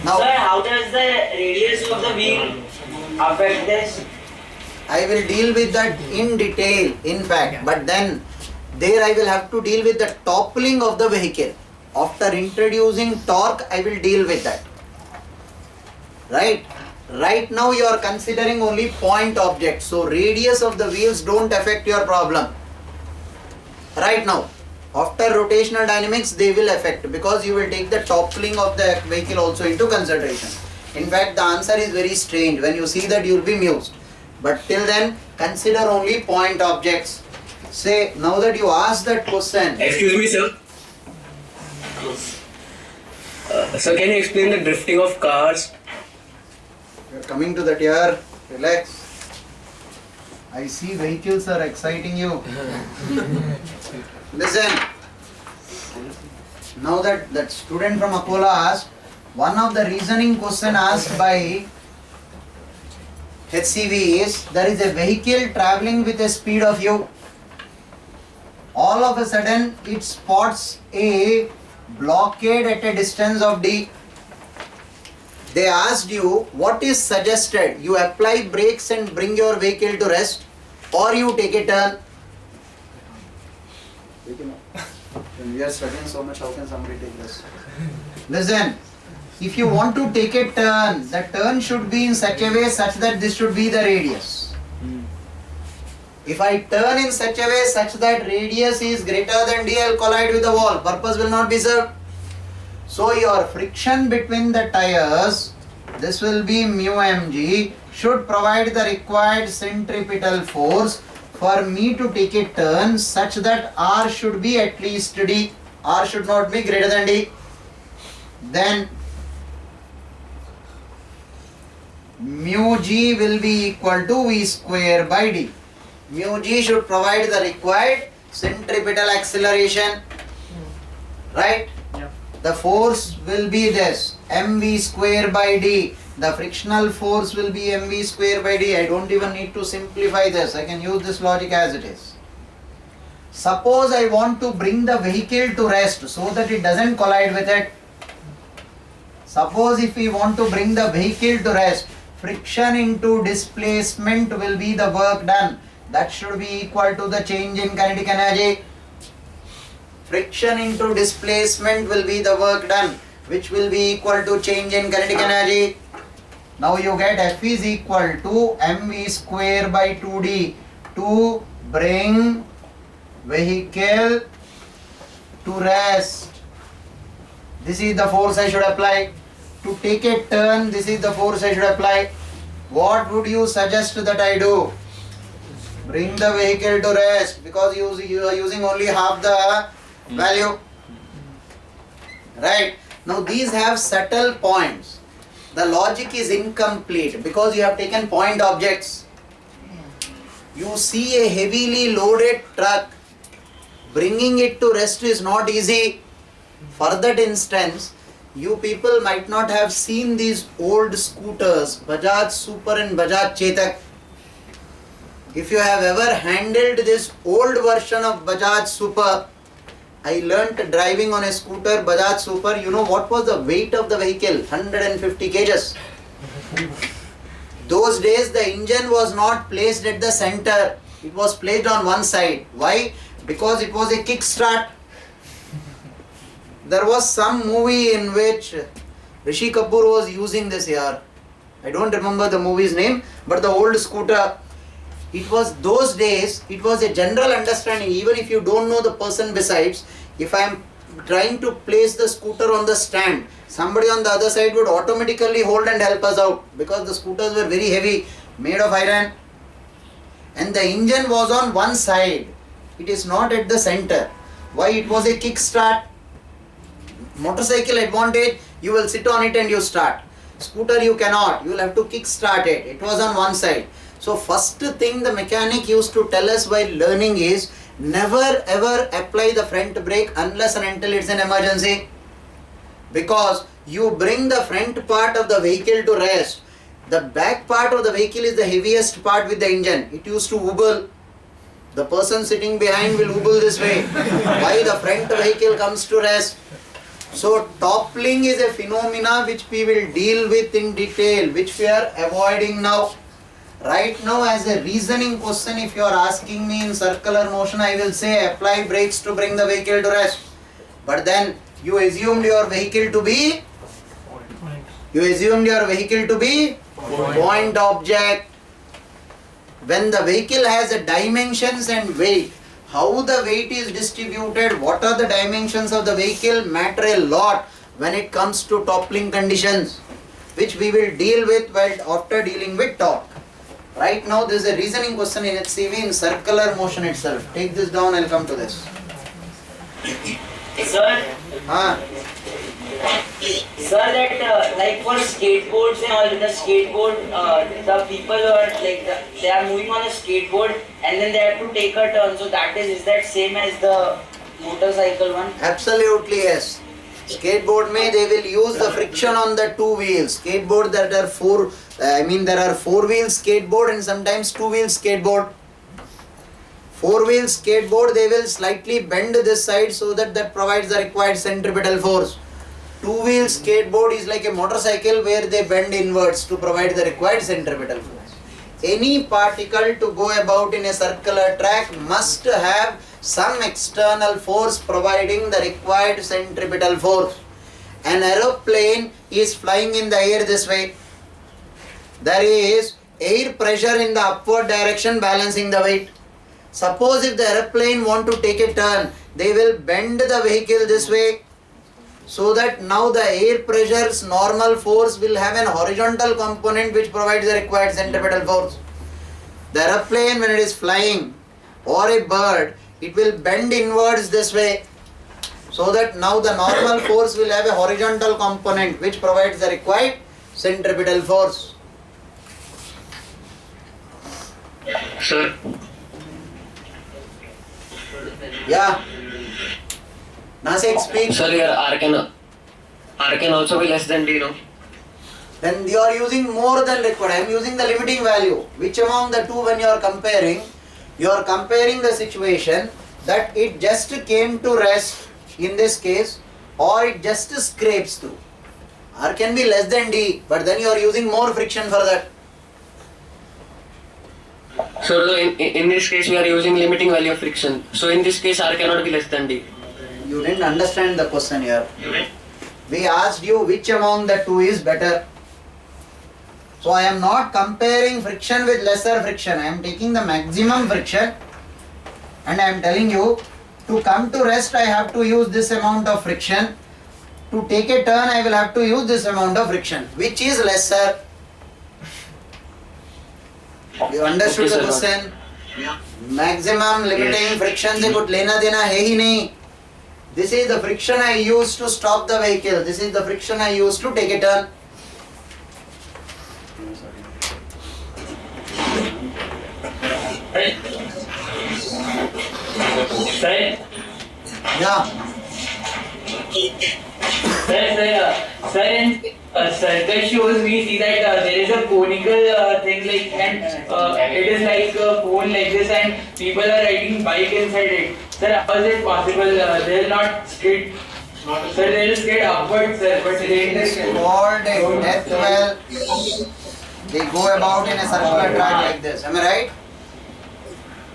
Now, Sir, how does the radius of the wheel affect this? I will deal with that in detail, in fact, but then there I will have to deal with the toppling of the vehicle. After introducing torque, I will deal with that. Right? Right now you are considering only point objects, so radius of the wheels don't affect your problem. Right now, after rotational dynamics, they will affect because you will take the toppling of the vehicle also into consideration. In fact, the answer is very strange. When you see that, you will be amused. But till then, consider only point objects. Say, now that you asked that question. Excuse me, sir. Sir, can you explain the drifting of cars? You are coming to that here. Relax. I see vehicles are exciting you. Listen. Now that student from Akola asked, one of the reasoning question asked by HCV is, there is a vehicle traveling with a speed of u. All of a sudden it spots a blockade at a distance of d. They asked you, what is suggested? You apply brakes and bring your vehicle to rest, or you take a turn. When we are studying so much, how can somebody take this? Listen, if you want to take a turn, the turn should be in such a way such that this should be the radius. If I turn in such a way such that radius is greater than d, I will collide with the wall. Purpose will not be served. So your friction between the tires, this will be mu mg, should provide the required centripetal force for me to take a turn such that r should be at least d. R should not be greater than d. Then mu g will be equal to v square by d. Mu g should provide the required centripetal acceleration, right? The force will be this, mv square by d. The frictional force will be mv square by d. I don't even need to simplify this. I can use this logic as it is. Suppose I want to bring the vehicle to rest so that it doesn't collide with it. Suppose if we want to bring the vehicle to rest, friction into displacement will be the work done. That should be equal to the change in kinetic energy. Friction into displacement will be the work done, which will be equal to change in kinetic energy. Now you get F is equal to mv square by 2d to bring vehicle to rest. This is the force I should apply. To take a turn, this is the force I should apply. What would you suggest that I do? Bring the vehicle to rest, because you are using only half the value. Right? Now these have subtle points. The logic is incomplete because you have taken point objects. You see a heavily loaded truck, bringing it to rest is not easy. For that instance, you people might not have seen these old scooters, Bajaj Super and Bajaj Chetak. If you have ever handled this old version of Bajaj Super, I learnt driving on a scooter Bajaj Super. You know what was the weight of the vehicle? 150 kgs. Those days the engine was not placed at the center. It was placed on one side. Why? Because it was a kickstart. There was some movie in which Rishi Kapoor was using this here. I don't remember the movie's name, but the old scooter. It was those days, it was a general understanding, even if you don't know the person besides, if I am trying to place the scooter on the stand, somebody on the other side would automatically hold and help us out, because the scooters were very heavy, made of iron, and the engine was on one side. It is not at the center. Why? It was a kickstart. Motorcycle advantage, you will sit on it and you start. Scooter you cannot, you will have to kickstart it. It was on one side. So first thing the mechanic used to tell us while learning is, never ever apply the front brake unless and until it's an emergency. Because you bring the front part of the vehicle to rest. The back part of the vehicle is the heaviest part with the engine. It used to wobble. The person sitting behind will wobble this way. Why? The front vehicle comes to rest. So toppling is a phenomena which we will deal with in detail, which we are avoiding now. Right now, as a reasoning question, if you are asking me in circular motion, I will say apply brakes to bring the vehicle to rest. But then you assumed your vehicle to be point object. When the vehicle has a dimensions and weight, how the weight is distributed, what are the dimensions of the vehicle matter a lot when it comes to toppling conditions, which we will deal with while after dealing with torque. Right now, there is a reasoning question in HCV in circular motion itself. Take this down, I will come to this. Sir, sir, that like for skateboards and all, the skateboard, the people are like they are moving on a skateboard and then they have to take a turn. So that is that same as the motorcycle one? Absolutely yes. Skateboard may they will use the friction on the two wheels. Skateboard that are there are four-wheel skateboard and sometimes two-wheel skateboard. Four-wheel skateboard, they will slightly bend this side so that provides the required centripetal force. Two-wheel skateboard is like a motorcycle where they bend inwards to provide the required centripetal force. Any particle to go about in a circular track must have some external force providing the required centripetal force. An aeroplane is flying in the air this way. There is air pressure in the upward direction balancing the weight. Suppose if the aeroplane want to take a turn, they will bend the vehicle this way, so that now the air pressure's normal force will have an horizontal component which provides the required centripetal force. The aeroplane, when it is flying, or a bird, it will bend inwards this way, so that now the normal force will have a horizontal component which provides the required centripetal force. Sir, Yeah. Nasik, speak. sir, your R can also be less than D, no? Then you are using more than required. I am using the limiting value. Which among the two when you are comparing the situation that it just came to rest in this case, or it just scrapes through. R can be less than D, but then you are using more friction for that. So in this case we are using limiting value of friction. So in this case R cannot be less than D. You didn't understand the question here. We asked you which among the two is better. So I am not comparing friction with lesser friction. I am taking the maximum friction and I am telling you to come to rest I have to use this amount of friction. To take a turn I will have to use this amount of friction. Which is lesser? You understood the question? Maximum limiting friction से कुछ लेना देना है ही नहीं. This is the friction I use to stop the vehicle. This is the friction I use to take a turn. Sir, Yeah. sir, in circus shows we see that there is a conical thing like, and it is like a cone like this, and people are riding bike inside it. Sir, how is it possible? They will not skid. Sir, they will skid upwards, sir, but they It is called a death well. They go about in a circular track like this. Am I right?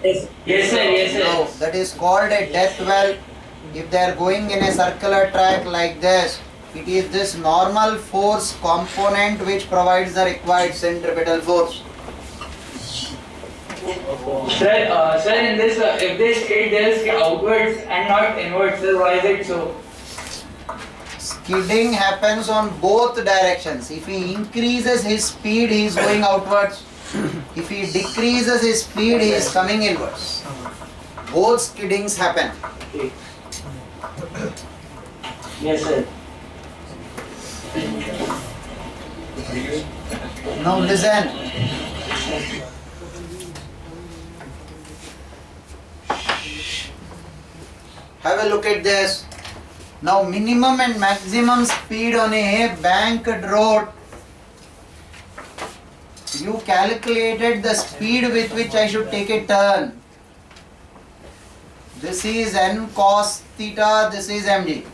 Yes, sir, yes, sir. No, that is called a death well. If they are going in a circular track like this, it is this normal force component which provides the required centripetal force. Sir, in this, if they skid, they will skid outwards and not inwards. Sir, why is it so? Skidding happens on both directions. If he increases his speed, he is going outwards. If he decreases his speed, he is coming inwards. Both skiddings happen. Yes, sir. Now listen. Have a look at this. Now minimum and maximum speed on a banked road. You calculated the speed with which I should take a turn. This is n cos theta, this is mg.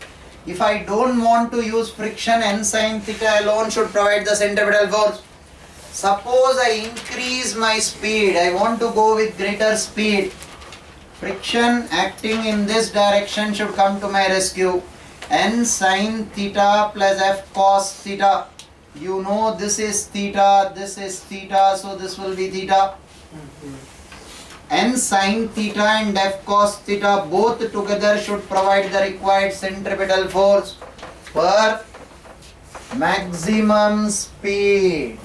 If I don't want to use friction, n sin theta alone should provide the centripetal force. Suppose I increase my speed, I want to go with greater speed. Friction acting in this direction should come to my rescue. N sin theta plus f cos theta. You know this is theta, so this will be theta. N sin theta and f cos theta both together should provide the required centripetal force for maximum speed.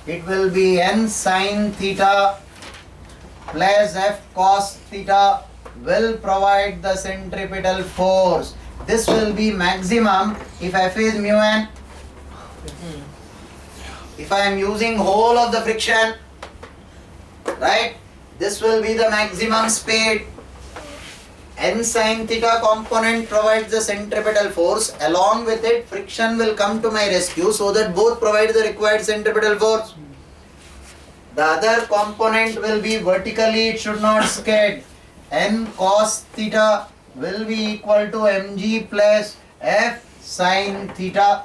It will be n sin theta plus f cos theta will provide the centripetal force. This will be maximum if f is mu n. If I am using whole of the friction, right, this will be the maximum speed. N sin theta component provides the centripetal force. Along with it, friction will come to my rescue so that both provide the required centripetal force. The other component will be vertically, it should not skid. N cos theta will be equal to mg plus f sin theta.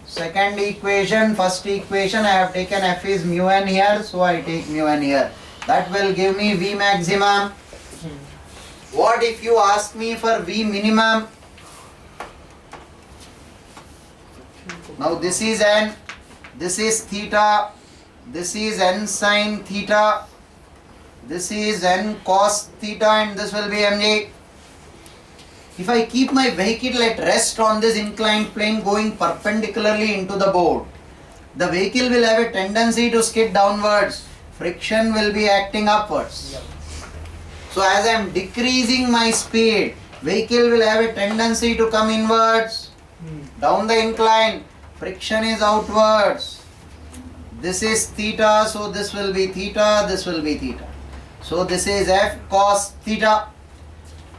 Second equation, first equation, I have taken f is mu n here, so I take mu n here. That will give me V maximum. What if you ask me for V minimum? Now this is n, this is theta, this is n sin theta, this is n cos theta, and this will be mg. If I keep my vehicle at rest on this inclined plane going perpendicularly into the board, the vehicle will have a tendency to skid downwards. Friction will be acting upwards. So as I am decreasing my speed, vehicle will have a tendency to come inwards. Down the incline, friction is outwards. This is theta, so this will be theta, this will be theta. So this is f cos theta.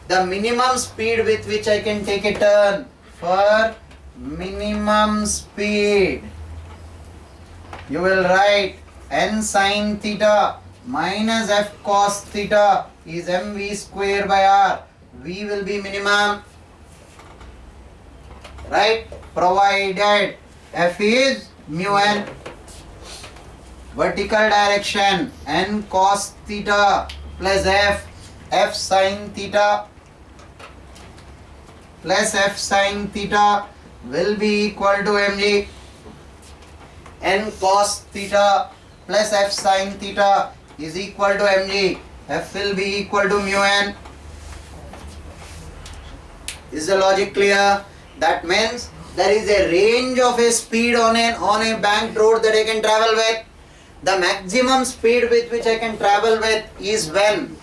The minimum speed with which I can take a turn for minimum speed, you will write n sin theta minus f cos theta is mv square by r. V will be minimum, right? Provided F is mu n. Vertical direction n cos theta plus f sin theta plus f sin theta will be equal to mg. N cos theta plus f sin theta is equal to mg. F will be equal to mu n. Is the logic clear? That means there is a range of a speed on a banked road that I can travel with. The maximum speed with which I can travel with is when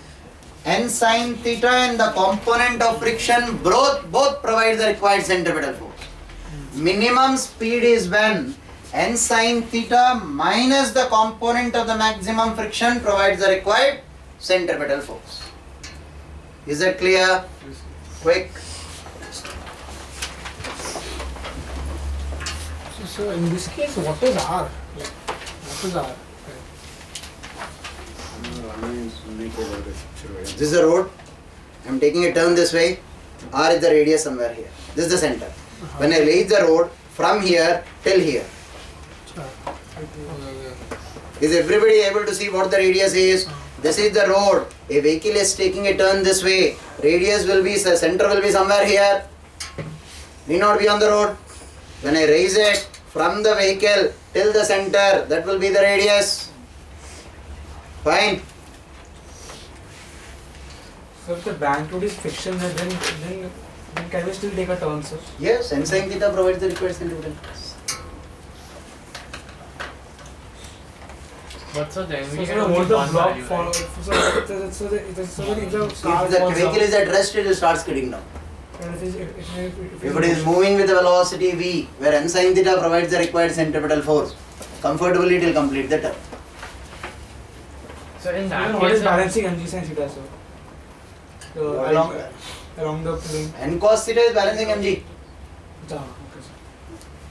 n sin theta and the component of friction both provide the required centripetal force. Minimum speed is when n sin theta minus the component of the maximum friction provides the required centripetal force. Is that clear? Quick. So in this case, what is R? Like, what is R? This is the road. I am taking a turn this way. R is the radius somewhere here. This is the center. When I reach the road from here till here. Is everybody able to see what the radius is? This is the road. A vehicle is taking a turn this way. Radius will be, center will be somewhere here. Need not be on the road. When I raise it from the vehicle till the center, that will be the radius. Fine. So if the bank road is friction, then can we still take a turn, sir? Yes, n sin theta provides the required centripetal force. But so then we So can what the one block value, follow? right? So if the car If the falls vehicle down, is at rest, it will start skidding down. and If it is moving with a velocity v, where n sin theta provides the required centripetal force, comfortably it will complete the turn. So in that what is case, balancing mg sin theta, sir? What Along the plane. N cos theta is balancing mg. Okay, sir.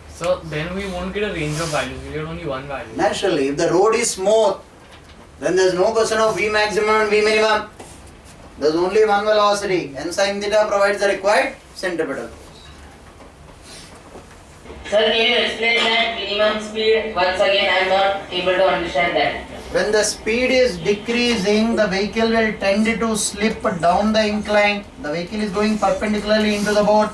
so then we won't get a range of values. We get only one value. Naturally, if the road is smooth, then there is no question of v maximum and v minimum. There is only one velocity. N sin theta provides the required centripetal force. Sir, can you explain that minimum speed? Once again, I am not able to understand that. When the speed is decreasing, the vehicle will tend to slip down the incline. The vehicle is going perpendicularly into the boat.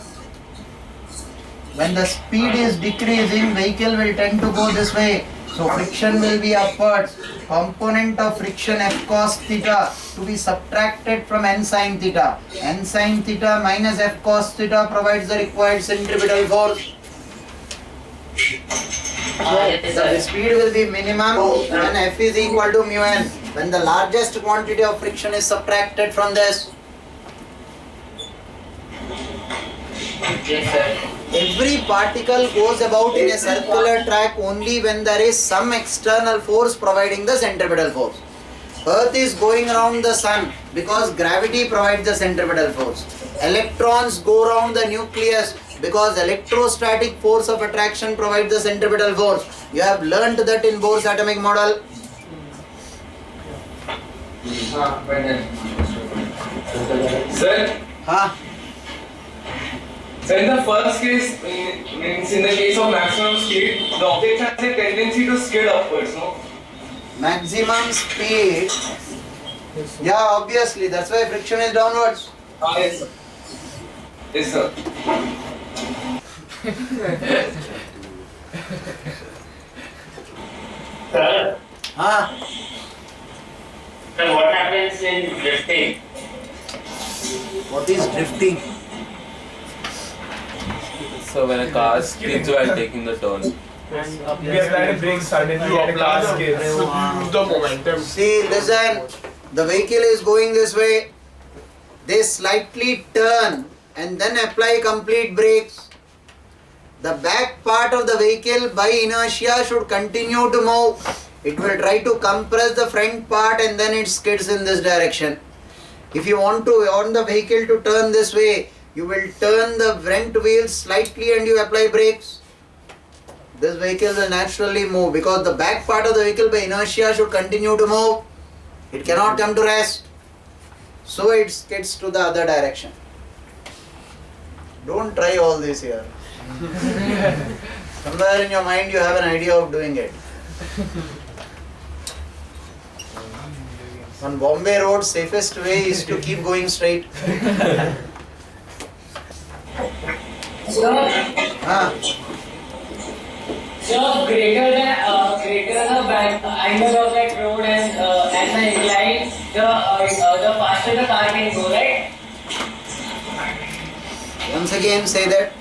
When the speed is decreasing, vehicle will tend to go this way. So friction will be upwards. Component of friction F cos theta to be subtracted from n sin theta. N sin theta minus F cos theta provides the required centripetal force. The speed will be minimum when F is equal to mu n. When the largest quantity of friction is subtracted from this. Yes, sir. Every particle goes about in a circular track only when there is some external force providing the centripetal force. Earth is going around the sun because gravity provides the centripetal force. Electrons go around the nucleus because electrostatic force of attraction provides the centripetal force. You have learnt that in Bohr's atomic model. Sir, so in the first case, means in the case of maximum speed, the object has a tendency to skid upwards, no? Maximum speed. Yeah, obviously, that's why friction is downwards. Yes, sir. Yes, sir. Sir, Huh? what happens in drifting? What is drifting? So when a car skids while taking the turn. We apply the brakes suddenly and the car skids. Lose the momentum. See, listen, the vehicle is going this way. They slightly turn and then apply complete brakes. The back part of the vehicle by inertia should continue to move. It will try to compress the front part and then it skids in this direction. If you want the vehicle to turn this way, you will turn the front wheels slightly and you apply brakes. This vehicle will naturally move because the back part of the vehicle by inertia should continue to move. It cannot come to rest. So it skids to the other direction. Don't try all this here. Somewhere in your mind you have an idea of doing it. On Bombay Road, safest way is to keep going straight. So greater the angle of that road and the incline, the faster the car can go, right? Once again say that.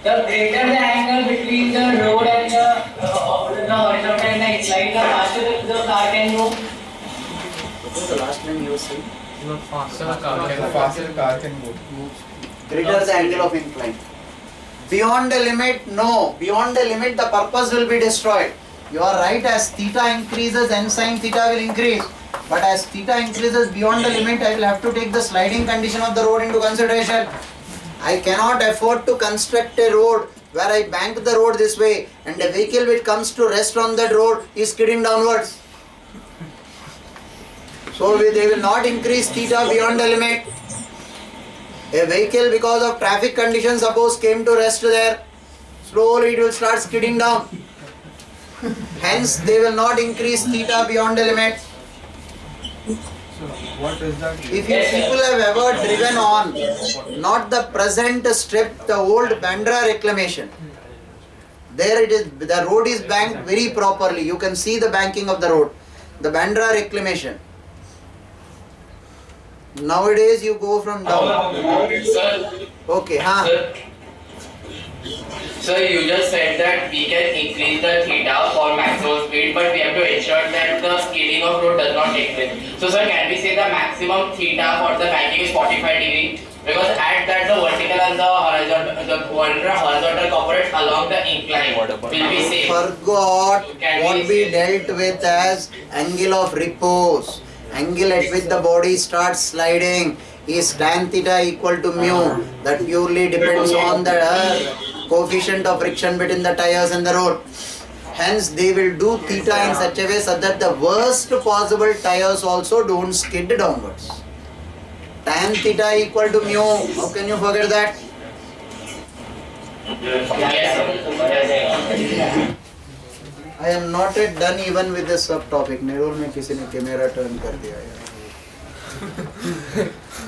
The greater the angle between the road and the horizontal and the incline, the faster the car can go. What was the last name you were saying? The faster the car can go. Faster the car can go. Greater the angle of incline. Beyond the limit, no. Beyond the limit, the purpose will be destroyed. You are right, as theta increases, n sin theta will increase. But as theta increases beyond the limit, I will have to take the sliding condition of the road into consideration. I cannot afford to construct a road where I bank the road this way and a vehicle which comes to rest on that road is skidding downwards. So they will not increase theta beyond the limit. A vehicle, because of traffic conditions, suppose came to rest there, slowly it will start skidding down. Hence they will not increase theta beyond the limit. So what is that? If you people have ever driven on, not the present strip, the old Bandra reclamation, there it is, the road is banked very properly. You can see the banking of the road. The Bandra reclamation. Nowadays you go from down. Okay, Sir, you just said that we can increase the theta for maximum speed, but we have to ensure that the skidding of road does not take place. So, sir, can we say the maximum theta for the banking is 45 degree? Because at that the vertical and the horizontal components along the incline will be safe. Forgot what we dealt with as angle of repose. Angle at which the body starts sliding is tan theta equal to mu. That purely depends on the coefficient of friction between the tires and the road. Hence they will do theta in such a way so that the worst possible tires also don't skid downwards. Tan theta equal to mu. How can you forget that? I am not yet done even with this subtopic. NERUL में किसी ने camera turn कर दिया यार.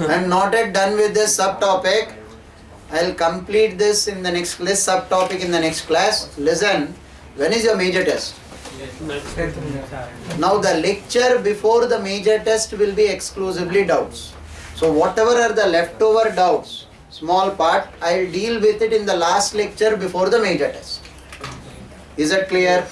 I am not yet done with this subtopic. I will complete this in the next subtopic in the next class. Listen, when is your major test? Now the lecture before the major test will be exclusively doubts. So whatever are the leftover doubts, small part, I will deal with it in the last lecture before the major test. Is that clear?